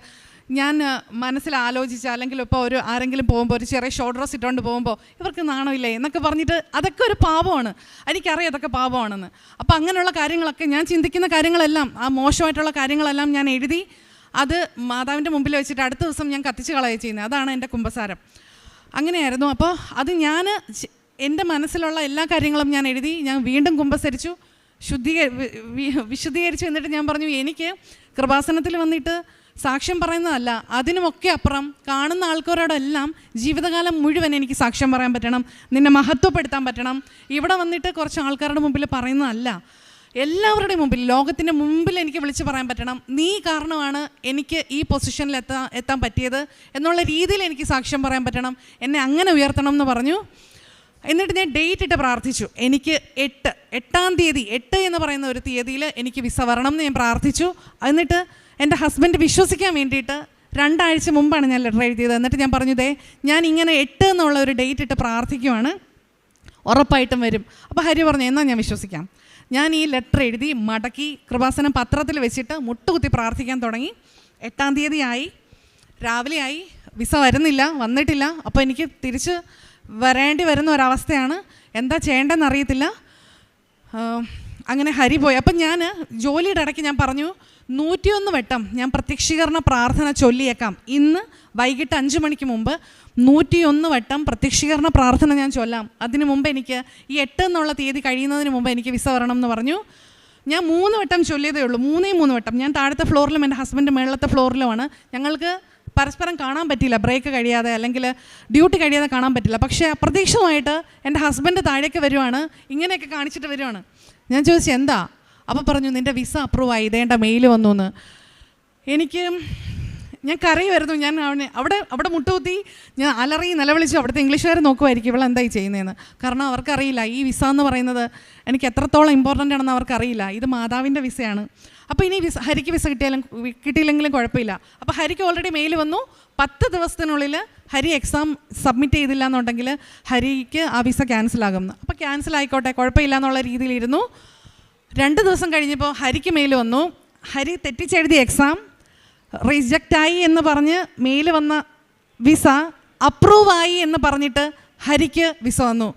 ഞാൻ മനസ്സിൽ ആലോചിച്ച്, അല്ലെങ്കിൽ ഇപ്പോൾ ആരെങ്കിലും പോകുമ്പോൾ ഒരു ചെറിയ ഷോർട്ട് ഡ്രസ് ഇട്ടുകൊണ്ട് പോകുമ്പോൾ ഇവർക്ക് നാണമില്ലേ എന്നൊക്കെ പറഞ്ഞിട്ട്, അതൊക്കെ ഒരു പാപമാണ്, എനിക്കറിയാം അതൊക്കെ പാപമാണെന്ന്. അപ്പോൾ അങ്ങനെയുള്ള കാര്യങ്ങളൊക്കെ ഞാൻ ചിന്തിക്കുന്ന കാര്യങ്ങളെല്ലാം, ആ മോശമായിട്ടുള്ള കാര്യങ്ങളെല്ലാം ഞാൻ എഴുതി അത് മാതാവിൻ്റെ മുമ്പിൽ വെച്ചിട്ട് അടുത്ത ദിവസം ഞാൻ കത്തിച്ച് കളയുക ചെയ്യുന്നത്. അതാണ് എൻ്റെ കുമ്പസാരം. അങ്ങനെയായിരുന്നു. അപ്പോൾ അത് എൻ്റെ മനസ്സിലുള്ള എല്ലാ കാര്യങ്ങളും ഞാൻ എഴുതി. ഞാൻ വീണ്ടും കുമ്പസരിച്ചു, വിശുദ്ധീകരിച്ചു. എന്നിട്ട് ഞാൻ പറഞ്ഞു എനിക്ക് കൃപാസനത്തിൽ വന്നിട്ട് സാക്ഷ്യം പറയുന്നതല്ല, അതിനുമൊക്കെ അപ്പുറം കാണുന്ന ആൾക്കാരോടെല്ലാം ജീവിതകാലം മുഴുവൻ എനിക്ക് സാക്ഷ്യം പറയാൻ പറ്റണം, നിന്നെ മഹത്വപ്പെടുത്താൻ പറ്റണം. ഇവിടെ വന്നിട്ട് കുറച്ച് ആൾക്കാരുടെ മുമ്പിൽ പറയുന്നതല്ല, എല്ലാവരുടെയും മുമ്പിൽ, ലോകത്തിൻ്റെ മുമ്പിൽ എനിക്ക് വിളിച്ച് പറയാൻ പറ്റണം, നീ കാരണമാണ് എനിക്ക് ഈ പൊസിഷനിൽ എത്താൻ പറ്റിയത് എന്നുള്ള രീതിയിൽ എനിക്ക് സാക്ഷ്യം പറയാൻ പറ്റണം, എന്നെ അങ്ങനെ ഉയർത്തണം എന്ന് പറഞ്ഞു. എന്നിട്ട് ഞാൻ ഡേറ്റ് ഇട്ട് പ്രാർത്ഥിച്ചു. എനിക്ക് 8-ാം തീയതി 8 എന്ന് പറയുന്ന ഒരു തീയതിയിൽ എനിക്ക് വിസ വരണം എന്ന് ഞാൻ പ്രാർത്ഥിച്ചു. എന്നിട്ട് എൻ്റെ ഹസ്ബൻഡ് വിശ്വസിക്കാൻ വേണ്ടിയിട്ട് 2 ആഴ്ച മുമ്പാണ് ഞാൻ ലെറ്റർ എഴുതിയത്. എന്നിട്ട് ഞാൻ പറഞ്ഞു ഞാൻ ഇങ്ങനെ 8 എന്നുള്ള ഒരു ഡേറ്റ് ഇട്ട് പ്രാർത്ഥിക്കുവാണ്, ഉറപ്പായിട്ടും വരും. അപ്പോൾ ഹരി പറഞ്ഞു എന്നാൽ ഞാൻ വിശ്വസിക്കാം. ഞാൻ ഈ ലെറ്റർ എഴുതി മടക്കി കൃപാസനം പത്രത്തിൽ വെച്ചിട്ട് മുട്ടുകുത്തി പ്രാർത്ഥിക്കാൻ തുടങ്ങി. 8-ാം തീയതി ആയി, രാവിലെ ആയി, വിസ വന്നിട്ടില്ല. അപ്പോൾ എനിക്ക് തിരിച്ച് വരേണ്ടി വരുന്ന ഒരവസ്ഥയാണ്, എന്താ ചെയ്യേണ്ടതെന്ന് അറിയത്തില്ല. അങ്ങനെ ഹരി പോയി. അപ്പം ഞാൻ ജോലിയുടെ ഇടയ്ക്ക് ഞാൻ പറഞ്ഞു 101 വട്ടം ഞാൻ പ്രത്യക്ഷീകരണ പ്രാർത്ഥന ചൊല്ലിയേക്കാം. ഇന്ന് വൈകിട്ട് 5 മണിക്ക് മുമ്പ് 101 വട്ടം പ്രത്യക്ഷീകരണ പ്രാർത്ഥന ഞാൻ ചൊല്ലാം. അതിന് മുമ്പ് എനിക്ക് ഈ 8 എന്നുള്ള തീയതി കഴിയുന്നതിന് മുമ്പ് എനിക്ക് വിസ വരണം എന്ന് പറഞ്ഞു. ഞാൻ 3 വട്ടം ചൊല്ലിയതേ ഉള്ളൂ, 3 വട്ടം. ഞാൻ താഴത്തെ ഫ്ലോറിലും എൻ്റെ ഹസ്ബൻഡ് മേളത്തെ ഫ്ലോറിലുമാണ്. ഞങ്ങൾക്ക് പരസ്പരം കാണാൻ പറ്റില്ല, ബ്രേക്ക് കഴിയാതെ അല്ലെങ്കിൽ ഡ്യൂട്ടി കഴിയാതെ കാണാൻ പറ്റില്ല. പക്ഷേ അപ്രതീക്ഷിതമായിട്ട് എൻ്റെ ഹസ്ബൻഡ് താഴേക്ക് വരുവാണ്, ഇങ്ങനെയൊക്കെ കാണിച്ചിട്ട് വരുവാണ്. ഞാൻ ചോദിച്ചു എന്താ? അപ്പോൾ പറഞ്ഞു നിൻ്റെ വിസ അപ്രൂവ് ആയി, ഇതേണ്ട മെയിൽ വന്നു എന്ന്. ഞാൻ കരയുമായിരുന്നു. ഞാൻ അവിടെ മുട്ടുകുത്തി ഞാൻ അലറി നിലവിളിച്ചു. അവിടുത്തെ ഇംഗ്ലീഷുകാർ നോക്കുമായിരിക്കും ഇവളെന്തായി ചെയ്യുന്നതെന്ന്. കാരണം അവർക്കറിയില്ല ഈ വിസ എന്ന് പറയുന്നത് എനിക്ക് എത്രത്തോളം ഇമ്പോർട്ടൻ്റ് ആണെന്ന് അവർക്കറിയില്ല. ഇത് മാതാവിൻ്റെ വിസയാണ്. അപ്പോൾ ഇനി ഹരിക്ക് വിസ കിട്ടിയില്ലെങ്കിലും കുഴപ്പമില്ല. അപ്പോൾ ഹരിക്ക് ഓൾറെഡി മെയിൽ വന്നു. 10 ദിവസത്തിനുള്ളിൽ ഹരി എക്സാം സബ്മിറ്റ് ചെയ്തില്ല എന്നുണ്ടെങ്കിൽ ഹരിക്ക് ആ വിസ ക്യാൻസലാകും. അപ്പോൾ ക്യാൻസൽ ആയിക്കോട്ടെ, കുഴപ്പമില്ല എന്നുള്ള രീതിയിലിരുന്നു. 2 ദിവസം കഴിഞ്ഞപ്പോൾ ഹരിക്ക് മെയിൽ വന്നു. ഹരി തെറ്റിച്ചെഴുതിയ എക്സാം റിജക്റ്റായി എന്ന് പറഞ്ഞ് മെയിൽ വന്ന വിസ അപ്രൂവായി എന്ന് പറഞ്ഞിട്ട് ഹരിക്ക് വിസ വന്നു.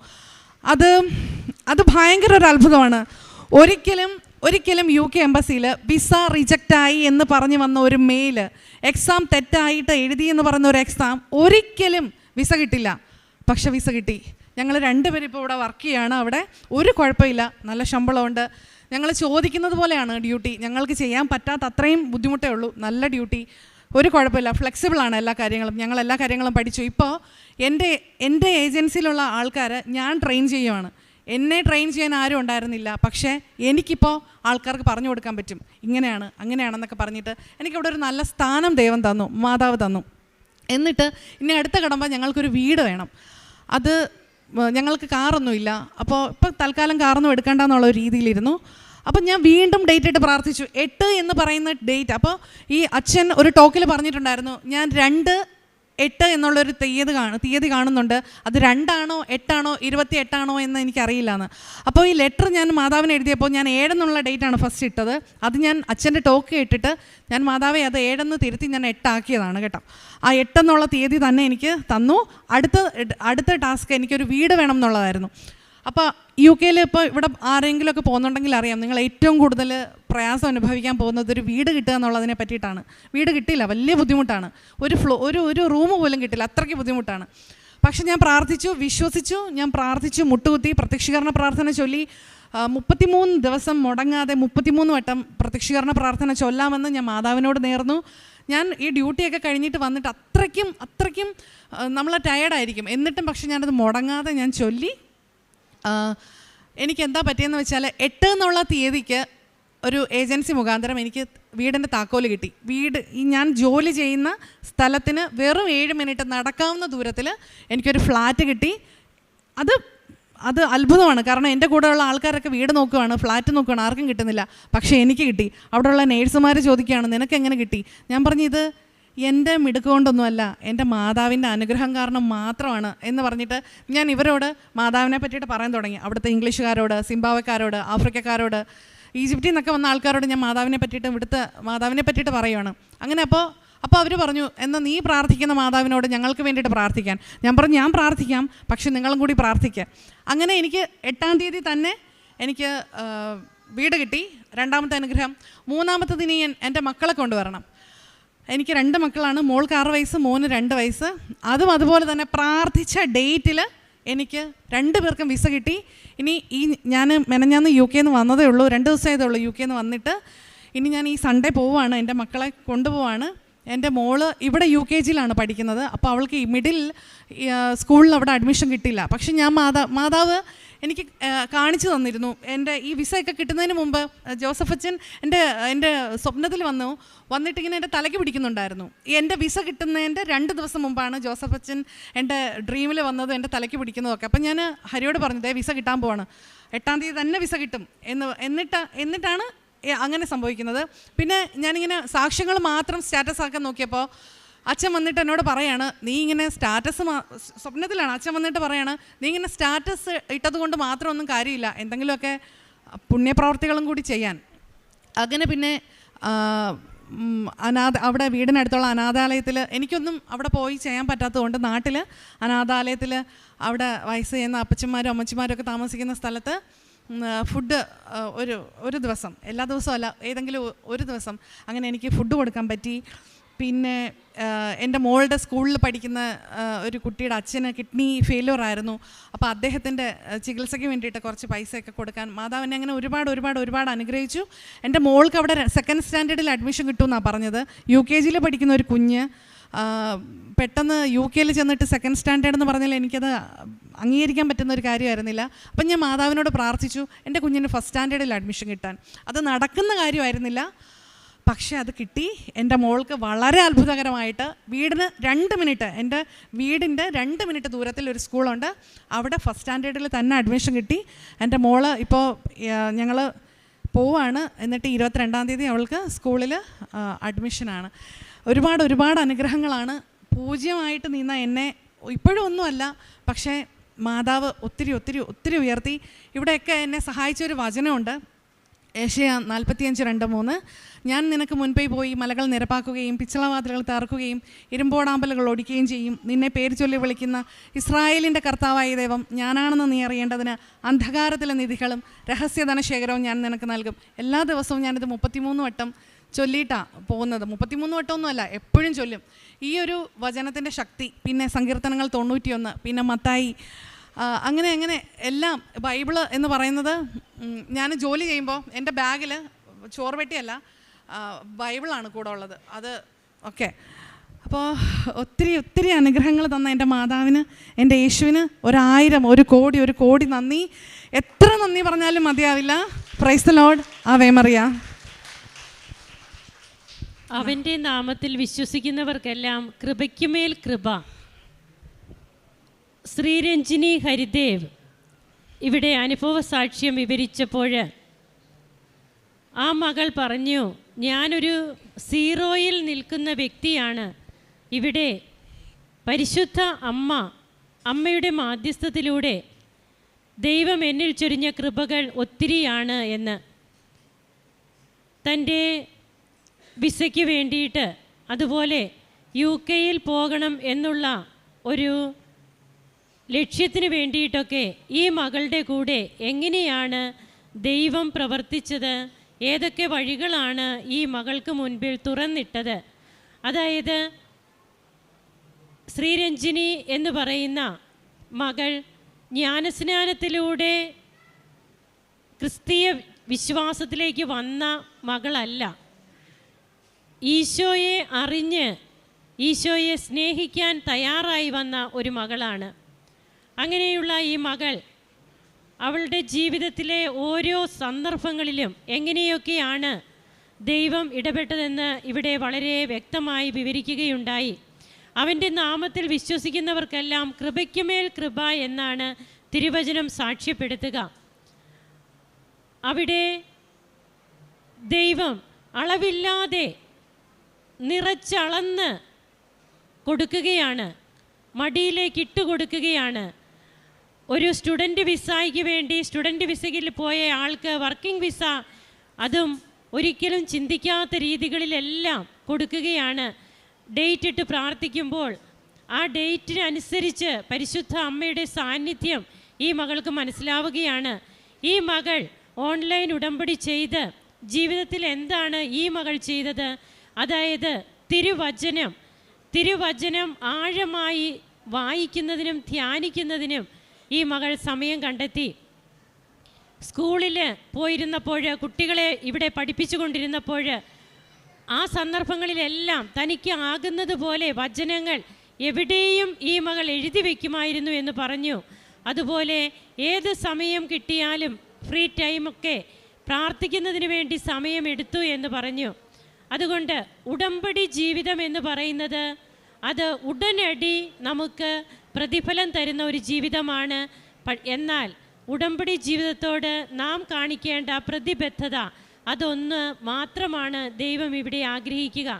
അത് ഭയങ്കര ഒരു അത്ഭുതമാണ്. ഒരിക്കലും UK എംബസിയിൽ വിസ റിജക്റ്റായി എന്ന് പറഞ്ഞ് വന്ന ഒരു മെയിൽ, എക്സാം തെറ്റായിട്ട് എഴുതി എന്ന് പറഞ്ഞ ഒരു എക്സാം ഒരിക്കലും വിസ കിട്ടില്ല. പക്ഷെ വിസ കിട്ടി. ഞങ്ങൾ 2 പേരും ഇപ്പോൾ ഇവിടെ വർക്ക് ചെയ്യുകയാണ്. അവിടെ ഒരു കുഴപ്പമില്ല, നല്ല ശമ്പളമുണ്ട്. ഞങ്ങൾ ചോദിക്കുന്നത് പോലെയാണ് ഡ്യൂട്ടി. ഞങ്ങൾക്ക് ചെയ്യാൻ പറ്റാത്ത അത്രയും ബുദ്ധിമുട്ടേ ഉള്ളൂ. നല്ല ഡ്യൂട്ടി, ഒരു കുഴപ്പമില്ല, ഫ്ലെക്സിബിളാണ് എല്ലാ കാര്യങ്ങളും. ഞങ്ങൾ എല്ലാ കാര്യങ്ങളും പഠിച്ചു. ഇപ്പോൾ എൻ്റെ ഏജൻസിയിലുള്ള ആൾക്കാർ ഞാൻ ട്രെയിൻ ചെയ്യുവാണ്. എന്നെ ട്രെയിൻ ചെയ്യാൻ ആരും ഉണ്ടായിരുന്നില്ല. പക്ഷേ എനിക്കിപ്പോൾ ആൾക്കാർക്ക് പറഞ്ഞു കൊടുക്കാൻ പറ്റും, ഇങ്ങനെയാണ് അങ്ങനെയാണെന്നൊക്കെ പറഞ്ഞിട്ട്. എനിക്കവിടെ ഒരു നല്ല സ്ഥാനം ദൈവം തന്നു, മാതാവ് തന്നു. എന്നിട്ട് ഇനി അടുത്ത കടമ്പ ഞങ്ങൾക്കൊരു വീട് വേണം. അത് ഞങ്ങൾക്ക് കാറൊന്നുമില്ല. അപ്പോൾ ഇപ്പം തൽക്കാലം കാറൊന്നും എടുക്കേണ്ടെന്നുള്ള ഒരു രീതിയിലിരുന്നു. അപ്പം ഞാൻ വീണ്ടും ഡേറ്റ് ഇട്ട് പ്രാർത്ഥിച്ചു. 8 എന്ന് പറയുന്ന ഡേറ്റ്. അപ്പോൾ ഈ അച്ഛൻ ഒരു ടോക്കിൽ പറഞ്ഞിട്ടുണ്ടായിരുന്നു, ഞാൻ 2/8 എന്നുള്ളൊരു തീയതി കാണുന്നുണ്ട്. അത് 2 ആണോ 8 ആണോ 28 ആണോ എന്ന് എനിക്കറിയില്ല എന്ന്. അപ്പോൾ ഈ ലെറ്റർ ഞാൻ മാതാവിന് എഴുതിയപ്പോൾ ഞാൻ 7 എന്നുള്ള ഡേറ്റാണ് ഫസ്റ്റ് ഇട്ടത്. അത് ഞാൻ അച്ഛൻ്റെ ടോക്ക് ഇട്ടിട്ട് ഞാൻ മാതാവെ അത് 7 എന്ന് തിരുത്തി ഞാൻ 8 ആക്കിയതാണ് കേട്ടോ. ആ 8 എന്നുള്ള തീയതി തന്നെ എനിക്ക് തന്നു. അടുത്ത ടാസ്ക് എനിക്കൊരു വീട് വേണം എന്നുള്ളതായിരുന്നു. അപ്പോൾ UK ഇപ്പോൾ ഇവിടെ ആരെങ്കിലുമൊക്കെ പോകുന്നുണ്ടെങ്കിൽ അറിയാം, നിങ്ങൾ ഏറ്റവും കൂടുതൽ പ്രയാസം അനുഭവിക്കാൻ പോകുന്നത് ഒരു വീട് കിട്ടുക എന്നുള്ളതിനെ പറ്റിയിട്ടാണ്. വീട് കിട്ടില്ല, വലിയ ബുദ്ധിമുട്ടാണ്. ഒരു റൂം പോലും കിട്ടില്ല, അത്രയ്ക്ക് ബുദ്ധിമുട്ടാണ്. പക്ഷെ ഞാൻ പ്രാർത്ഥിച്ചു, വിശ്വസിച്ചു, ഞാൻ പ്രാർത്ഥിച്ചു, മുട്ടുകുത്തി പ്രത്യക്ഷീകരണ പ്രാർത്ഥന ചൊല്ലി 33 ദിവസം മുടങ്ങാതെ 33 വട്ടം പ്രത്യക്ഷീകരണ പ്രാർത്ഥന ചൊല്ലാമെന്ന് ഞാൻ മാതാവിനോട് നേർന്നു. ഞാൻ ഈ ഡ്യൂട്ടിയൊക്കെ കഴിഞ്ഞിട്ട് വന്നിട്ട് അത്രയ്ക്കും നമ്മൾ ടയേർഡായിരിക്കും. എന്നിട്ടും പക്ഷെ ഞാനത് മുടങ്ങാതെ ഞാൻ ചൊല്ലി. എനിക്ക് എന്താ പറ്റിയെന്ന് വെച്ചാൽ 8 എന്നുള്ള തീയതിക്ക് ഒരു ഏജൻസി മുഖാന്തരം എനിക്ക് വീടിൻ്റെ താക്കോല് കിട്ടി. ഞാൻ ജോലി ചെയ്യുന്ന സ്ഥലത്തിന് വെറും 7 മിനിറ്റ് നടക്കാവുന്ന ദൂരത്തിൽ എനിക്കൊരു ഫ്ലാറ്റ് കിട്ടി. അത് അത്ഭുതമാണ്. കാരണം എൻ്റെ കൂടെയുള്ള ആൾക്കാരൊക്കെ വീട് നോക്കുകയാണ്, ഫ്ലാറ്റ് നോക്കുകയാണ്, ആർക്കും കിട്ടുന്നില്ല. പക്ഷേ എനിക്ക് കിട്ടി. അവിടെയുള്ള നേഴ്സുമാർ ചോദിക്കുകയാണ് നിനക്ക് എങ്ങനെ കിട്ടി? ഞാൻ പറഞ്ഞു ഇത് എൻ്റെ മിടുക്കൊണ്ടൊന്നുമല്ല, എൻ്റെ മാതാവിൻ്റെ അനുഗ്രഹം കാരണം മാത്രമാണ് എന്ന് പറഞ്ഞിട്ട് ഞാൻ ഇവരോട് മാതാവിനെ പറ്റിയിട്ട് പറയാൻ തുടങ്ങി. അവിടുത്തെ ഇംഗ്ലീഷുകാരോട്, സിംബാബ്വേക്കാരോട്, ആഫ്രിക്കക്കാരോട്, ഈജിപ്തിൽ നിന്നൊക്കെ വന്ന ആൾക്കാരോട് ഞാൻ മാതാവിനെ പറ്റിയിട്ട് പറയുവാണ്. അങ്ങനെ അപ്പോൾ അവർ പറഞ്ഞു എന്നാൽ നീ പ്രാർത്ഥിക്കുന്ന മാതാവിനോട് ഞങ്ങൾക്ക് വേണ്ടിയിട്ട് പ്രാർത്ഥിക്കാൻ. ഞാൻ പറഞ്ഞു ഞാൻ പ്രാർത്ഥിക്കാം, പക്ഷെ നിങ്ങളും കൂടി പ്രാർത്ഥിക്കുക. അങ്ങനെ എനിക്ക് 8-ാം തീയതി തന്നെ എനിക്ക് വീട് കിട്ടി. 2ാമത്തെ അനുഗ്രഹം. 3ാമത്തത് ഇനി എൻ്റെ മക്കളെ കൊണ്ടുവരണം. എനിക്ക് 2 മക്കളാണ്. മോൾക്ക് 6 വയസ്സ്, മോന് 2 വയസ്സ്. അതുപോലെ തന്നെ പ്രാർത്ഥിച്ച ഡേറ്റിൽ എനിക്ക് 2 പേർക്കും വിസ കിട്ടി. ഇനി ഞാൻ മെനഞ്ഞാന്ന് UK വന്നതേ ഉള്ളൂ, 2 ദിവസമായതേ ഉള്ളൂ UK വന്നിട്ട്. ഇനി ഞാൻ ഈ സൺഡേ പോവുകയാണ്, എൻ്റെ മക്കളെ കൊണ്ടുപോവാണ്. എൻ്റെ മോള് ഇവിടെ UKGയിലാണ് പഠിക്കുന്നത്. അപ്പോൾ അവൾക്ക് ഈ മിഡിൽ സ്കൂളിൽ അവിടെ അഡ്മിഷൻ കിട്ടില്ല. പക്ഷെ ഞാൻ മാതാവ് എനിക്ക് കാണിച്ചു തന്നിരുന്നു. എൻ്റെ ഈ വിസയൊക്കെ കിട്ടുന്നതിന് മുമ്പ് ജോസഫ് അച്ഛൻ എൻ്റെ സ്വപ്നത്തിൽ വന്നിട്ടിങ്ങനെ എൻ്റെ തലയ്ക്ക് പിടിക്കുന്നുണ്ടായിരുന്നു. എൻ്റെ വിസ കിട്ടുന്നതിൻ്റെ 2 ദിവസം മുമ്പാണ് ജോസഫ് അച്ഛൻ എൻ്റെ ഡ്രീമിൽ വന്നതും എൻ്റെ തലയ്ക്ക് പിടിക്കുന്നതൊക്കെ. അപ്പം ഞാൻ ഹരിയോട് പറഞ്ഞു വിസ കിട്ടാൻ പോവാണ്, 8-ാം തീയതി തന്നെ വിസ കിട്ടും എന്നിട്ടാണ് അങ്ങനെ സംഭവിക്കുന്നത്. പിന്നെ ഞാനിങ്ങനെ സാക്ഷ്യങ്ങൾ മാത്രം സ്റ്റാറ്റസ് ആക്കാൻ നോക്കിയപ്പോൾ അച്ഛൻ വന്നിട്ട് എന്നോട് പറയാണ് നീ ഇങ്ങനെ സ്വപ്നത്തിലാണ് അച്ഛൻ വന്നിട്ട് പറയാണ് നീ ഇങ്ങനെ സ്റ്റാറ്റസ് ഇട്ടത് കൊണ്ട് മാത്രമൊന്നും കാര്യമില്ല, എന്തെങ്കിലുമൊക്കെ പുണ്യപ്രവർത്തികളും കൂടി ചെയ്യാൻ. അങ്ങനെ പിന്നെ അവിടെ വീടിനടുത്തുള്ള അനാഥാലയത്തിൽ എനിക്കൊന്നും അവിടെ പോയി ചെയ്യാൻ പറ്റാത്തതുകൊണ്ട് നാട്ടിൽ അനാഥാലയത്തിൽ അവിടെ വയസ്സ് ചെയ്യുന്ന അപ്പച്ചന്മാരും അമ്മച്ചിമാരും ഒക്കെ താമസിക്കുന്ന സ്ഥലത്ത് ഫുഡ് ഒരു ദിവസം, എല്ലാ ദിവസവും അല്ല, ഏതെങ്കിലും ഒരു ദിവസം അങ്ങനെ എനിക്ക് ഫുഡ് കൊടുക്കാൻ പറ്റി. പിന്നെ എൻ്റെ മോളുടെ സ്കൂളിൽ പഠിക്കുന്ന ഒരു കുട്ടിയുടെ അച്ഛന് കിഡ്നി ഫെയിലിയർ ആയിരുന്നു. അപ്പോൾ അദ്ദേഹത്തിൻ്റെ ചികിത്സയ്ക്ക് വേണ്ടിയിട്ട് കുറച്ച് പൈസയൊക്കെ കൊടുക്കാൻ മാതാവിനെ അങ്ങനെ ഒരുപാട് അനുഗ്രഹിച്ചു. എൻ്റെ മോൾക്ക് അവിടെ 2nd സ്റ്റാൻഡേർഡിൽ അഡ്മിഷൻ കിട്ടുമെന്നാണ് പറഞ്ഞത്. UKGയിൽ പഠിക്കുന്ന ഒരു കുഞ്ഞ് പെട്ടെന്ന് UK ചെന്നിട്ട് 2nd സ്റ്റാൻഡേർഡ് എന്ന് പറഞ്ഞാൽ എനിക്കത് അംഗീകരിക്കാൻ പറ്റുന്ന ഒരു കാര്യമായിരുന്നില്ല. അപ്പം ഞാൻ മാതാവിനോട് പ്രാർത്ഥിച്ചു എൻ്റെ കുഞ്ഞിന് 1st സ്റ്റാൻഡേർഡിൽ അഡ്മിഷൻ കിട്ടാൻ. അത് നടക്കുന്ന കാര്യമായിരുന്നില്ല, പക്ഷേ അത് കിട്ടി. എൻ്റെ മോൾക്ക് വളരെ അത്ഭുതകരമായിട്ട് വീടിന് 2 മിനിറ്റ്, എൻ്റെ വീടിൻ്റെ 2 മിനിറ്റ് ദൂരത്തിൽ ഒരു സ്കൂളുണ്ട്, അവിടെ 1st സ്റ്റാൻഡേർഡിൽ തന്നെ അഡ്മിഷൻ കിട്ടി. എൻ്റെ മോള് ഇപ്പോൾ ഞങ്ങൾ പോവാണ്, എന്നിട്ട് 22-ാം തീയതി അവൾക്ക് സ്കൂളിൽ അഡ്മിഷനാണ്. ഒരുപാട് അനുഗ്രഹങ്ങളാണ്. പൂജ്യമായിട്ട് നിന്ന എന്നെ ഇപ്പോഴും ഒന്നുമല്ല, പക്ഷേ മാതാവ് ഒത്തിരി ഉയർത്തി. ഇവിടെയൊക്കെ എന്നെ സഹായിച്ചൊരു വചനമുണ്ട്, ഏശയ്യാ 45:2-3. ഞാൻ നിനക്ക് മുൻപേ പോയി മലകൾ നിരപ്പാക്കുകയും പിച്ചളവാതിലുകൾ തകർക്കുകയും ഇരുമ്പോടാമ്പലുകൾ ഒടിക്കുകയും ചെയ്യും. നിന്നെ പേര് ചൊല്ലി വിളിക്കുന്ന ഇസ്രായേലിൻ്റെ കർത്താവായ ദൈവം ഞാനാണെന്ന് നീ അറിയേണ്ടതിന് അന്ധകാരത്തിലെ നിധികളും രഹസ്യധനശേഖരവും ഞാൻ നിനക്ക് നൽകും. എല്ലാ ദിവസവും ഞാനിത് 33 വട്ടം ചൊല്ലിയിട്ടാണ് പോകുന്നത്. 33 വട്ടമൊന്നുമല്ല, എപ്പോഴും ചൊല്ലും. ഈ ഒരു വചനത്തിൻ്റെ ശക്തി, പിന്നെ സങ്കീർത്തനങ്ങൾ 91, പിന്നെ മത്തായി, അങ്ങനെ എല്ലാം. ബൈബിള് എന്ന് പറയുന്നത്, ഞാൻ ജോലി ചെയ്യുമ്പോൾ എൻ്റെ ബാഗിൽ ചോറുപെട്ടിയല്ല, ബൈബിളാണ് കൂടെ ഉള്ളത്. അത് ഓക്കെ. അപ്പോൾ ഒത്തിരി അനുഗ്രഹങ്ങൾ തന്ന എൻ്റെ മാതാവിന്, എൻ്റെ യേശുവിന് 1000 ഒരു കോടി നന്ദി. എത്ര നന്ദി പറഞ്ഞാലും മതിയാവില്ല. Praise the lord. Ave Maria. അവൻ്റെ നാമത്തിൽ വിശ്വസിക്കുന്നവർക്കെല്ലാം കൃപയ്ക്കുമേൽ കൃപ. ശ്രീരഞ്ജിനി ഹരിദേവ് ഇവിടെ അനുഭവ സാക്ഷ്യം വിവരിച്ചപ്പോൾ ആ മകൾ പറഞ്ഞു, ഞാനൊരു 0-യിൽ നിൽക്കുന്ന വ്യക്തിയാണ്. ഇവിടെ പരിശുദ്ധ അമ്മയുടെ മാധ്യസ്ഥത്തിലൂടെ ദൈവം എന്നിൽ ചൊരിഞ്ഞ കൃപകൾ ഒത്തിരിയാണ് എന്ന്. തൻ്റെ വിസയ്ക്ക് വേണ്ടിയിട്ട്, അതുപോലെ UK പോകണം എന്നുള്ള ഒരു ലക്ഷ്യത്തിന് വേണ്ടിയിട്ടൊക്കെ ഈ മകളുടെ കൂടെ എങ്ങനെയാണ് ദൈവം പ്രവർത്തിച്ചത്, ഏതൊക്കെ വഴികളാണ് ഈ മകൾക്ക് മുൻപിൽ തുറന്നിട്ടത്. അതായത് ശ്രീരഞ്ജിനി എന്ന് പറയുന്ന മകൾ ജ്ഞാനസ്നാനത്തിലൂടെ ക്രിസ്തീയ വിശ്വാസത്തിലേക്ക് വന്ന മകളല്ല. ഈശോയെ അറിഞ്ഞ് ഈശോയെ സ്നേഹിക്കാൻ തയ്യാറായി വന്ന ഒരു മകളാണ്. അങ്ങനെയുള്ള ഈ മകൾ അവളുടെ ജീവിതത്തിലെ ഓരോ സന്ദർഭങ്ങളിലും എങ്ങനെയൊക്കെയാണ് ദൈവം ഇടപെട്ടതെന്ന് ഇവിടെ വളരെ വ്യക്തമായി വിവരിക്കുകയുണ്ടായി. അവൻ്റെ നാമത്തിൽ വിശ്വസിക്കുന്നവർക്കെല്ലാം കൃപയ്ക്കുമേൽ കൃപ എന്നാണ് തിരുവചനം സാക്ഷ്യപ്പെടുത്തുക. അവിടെ ദൈവം അളവില്ലാതെ നിറച്ചളന്ന് കൊടുക്കുകയാണ്, മടിയിലേക്ക് ഇട്ട് കൊടുക്കുകയാണ്. ഒരു സ്റ്റുഡൻറ്റ് വിസയ്ക്ക് വേണ്ടി സ്റ്റുഡൻറ്റ് വിസയിൽ പോയ ആൾക്ക് വർക്കിംഗ് വിസ, അതും ഒരിക്കലും ചിന്തിക്കാത്ത രീതികളിലെല്ലാം കൊടുക്കുകയാണ്. ഡേറ്റ് ഇട്ട് പ്രാർത്ഥിക്കുമ്പോൾ ആ ഡേറ്റിനനുസരിച്ച് പരിശുദ്ധ അമ്മയുടെ സാന്നിധ്യം ഈ മകൾക്ക് മനസ്സിലാവുകയാണ്. ഈ മകൾ ഓൺലൈൻ ഉടമ്പടി ചെയ്ത് ജീവിതത്തിൽ എന്താണ് ഈ മകൾ ചെയ്തത്? അതായത് തിരുവചനം ആഴമായി വായിക്കുന്നതിനും ധ്യാനിക്കുന്നതിനും ഈ മകൾ സമയം കണ്ടെത്തി. സ്കൂളിൽ പോയിരുന്നപ്പോൾ, കുട്ടികളെ ഇവിടെ പഠിപ്പിച്ചു കൊണ്ടിരുന്നപ്പോൾ, ആ സന്ദർഭങ്ങളിലെല്ലാം തനിക്ക് ആകുന്നത് പോലെ വചനങ്ങൾ എവിടെയും ഈ മകൾ എഴുതി വയ്ക്കുമായിരുന്നു എന്ന് പറഞ്ഞു. അതുപോലെ ഏത് സമയം കിട്ടിയാലും ഫ്രീ ടൈമൊക്കെ പ്രാർത്ഥിക്കുന്നതിന് വേണ്ടി സമയമെടുത്തു എന്ന് പറഞ്ഞു. അതുകൊണ്ട് ഉടമ്പടി ജീവിതം എന്ന് പറയുന്നത് അത് ഉടനടി നമുക്ക് പ്രതിഫലം തരുന്ന ഒരു ജീവിതമാണ്. എന്നാൽ ഉടമ്പടി ജീവിതത്തോട് നാം കാണിക്കേണ്ട പ്രതിബദ്ധത അതൊന്ന് മാത്രമാണ് ദൈവം ഇവിടെ ആഗ്രഹിക്കുക.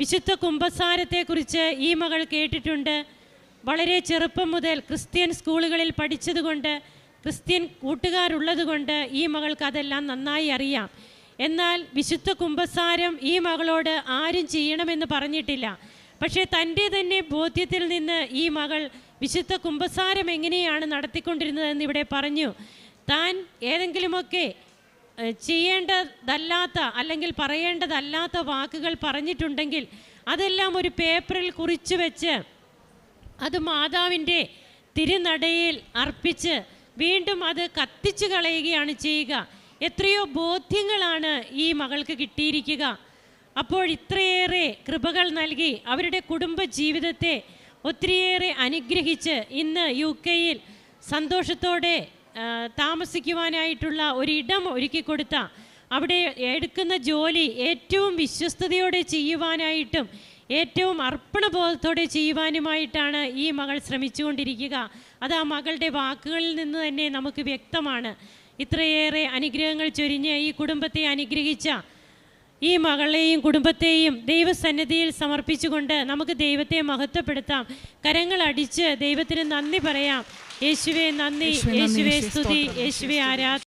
വിശുദ്ധ കുമ്പസാരത്തെക്കുറിച്ച് ഈ മകൾ കേട്ടിട്ടുണ്ട്. വളരെ ചെറുപ്പം മുതൽ ക്രിസ്ത്യൻ സ്കൂളുകളിൽ പഠിച്ചതുകൊണ്ട്, ക്രിസ്ത്യൻ കൂട്ടുകാരുള്ളതുകൊണ്ട് ഈ മകൾക്ക് അതെല്ലാം നന്നായി അറിയാം. എന്നാൽ വിശുദ്ധ കുമ്പസാരം ഈ മകളോട് ആരും ചെയ്യണമെന്ന് പറഞ്ഞിട്ടില്ല. പക്ഷേ തൻ്റെ തന്നെ ബോധ്യത്തിൽ നിന്ന് ഈ മകൾ വിശുദ്ധ കുമ്പസാരം എങ്ങനെയാണ് നടത്തിക്കൊണ്ടിരുന്നതെന്ന് ഇവിടെ പറഞ്ഞു. താൻ ഏതെങ്കിലുമൊക്കെ ചെയ്യേണ്ടതല്ലാത്ത അല്ലെങ്കിൽ പറയേണ്ടതല്ലാത്ത വാക്കുകൾ പറഞ്ഞിട്ടുണ്ടെങ്കിൽ അതെല്ലാം ഒരു പേപ്പറിൽ കുറിച്ച് വെച്ച് അത് മാതാവിൻ്റെ തിരുനടയിൽ അർപ്പിച്ച് വീണ്ടും അത് കത്തിച്ചു കളയുകയാണ് ചെയ്യുക. എത്രയോ ബോധ്യങ്ങളാണ് ഈ മകൾക്ക് കിട്ടിയിരിക്കുക. അപ്പോൾ ഇത്രയേറെ കൃപകൾ നൽകി അവരുടെ കുടുംബ ജീവിതത്തെ ഒത്തിരിയേറെ അനുഗ്രഹിച്ച് ഇന്ന് UK-യിൽ സന്തോഷത്തോടെ താമസിക്കുവാനായിട്ടുള്ള ഒരിടം ഒരുക്കി കൊടുത്ത, അവിടെ എടുക്കുന്ന ജോലി ഏറ്റവും വിശ്വസ്തയോടെ ചെയ്യുവാനായിട്ടും ഏറ്റവും അർപ്പണബോധത്തോടെ ചെയ്യുവാനുമായിട്ടാണ് ഈ മകൾ ശ്രമിച്ചുകൊണ്ടിരിക്കുക. അത് ആ മകളുടെ വാക്കുകളിൽ നിന്ന് തന്നെ നമുക്ക് വ്യക്തമാണ്. ഇത്രയേറെ അനുഗ്രഹങ്ങൾ ചൊരിഞ്ഞ് ഈ കുടുംബത്തെ അനുഗ്രഹിച്ച ഈ മകളെയും കുടുംബത്തെയും ദൈവസന്നിധിയിൽ സമർപ്പിച്ചുകൊണ്ട് നമുക്ക് ദൈവത്തെ മഹത്വപ്പെടുത്താം. കരങ്ങൾ അടിച്ച് ദൈവത്തിന് നന്ദി പറയാം. യേശുവേ നന്ദി, യേശുവേ സ്തുതി, യേശുവേ ആരാധന.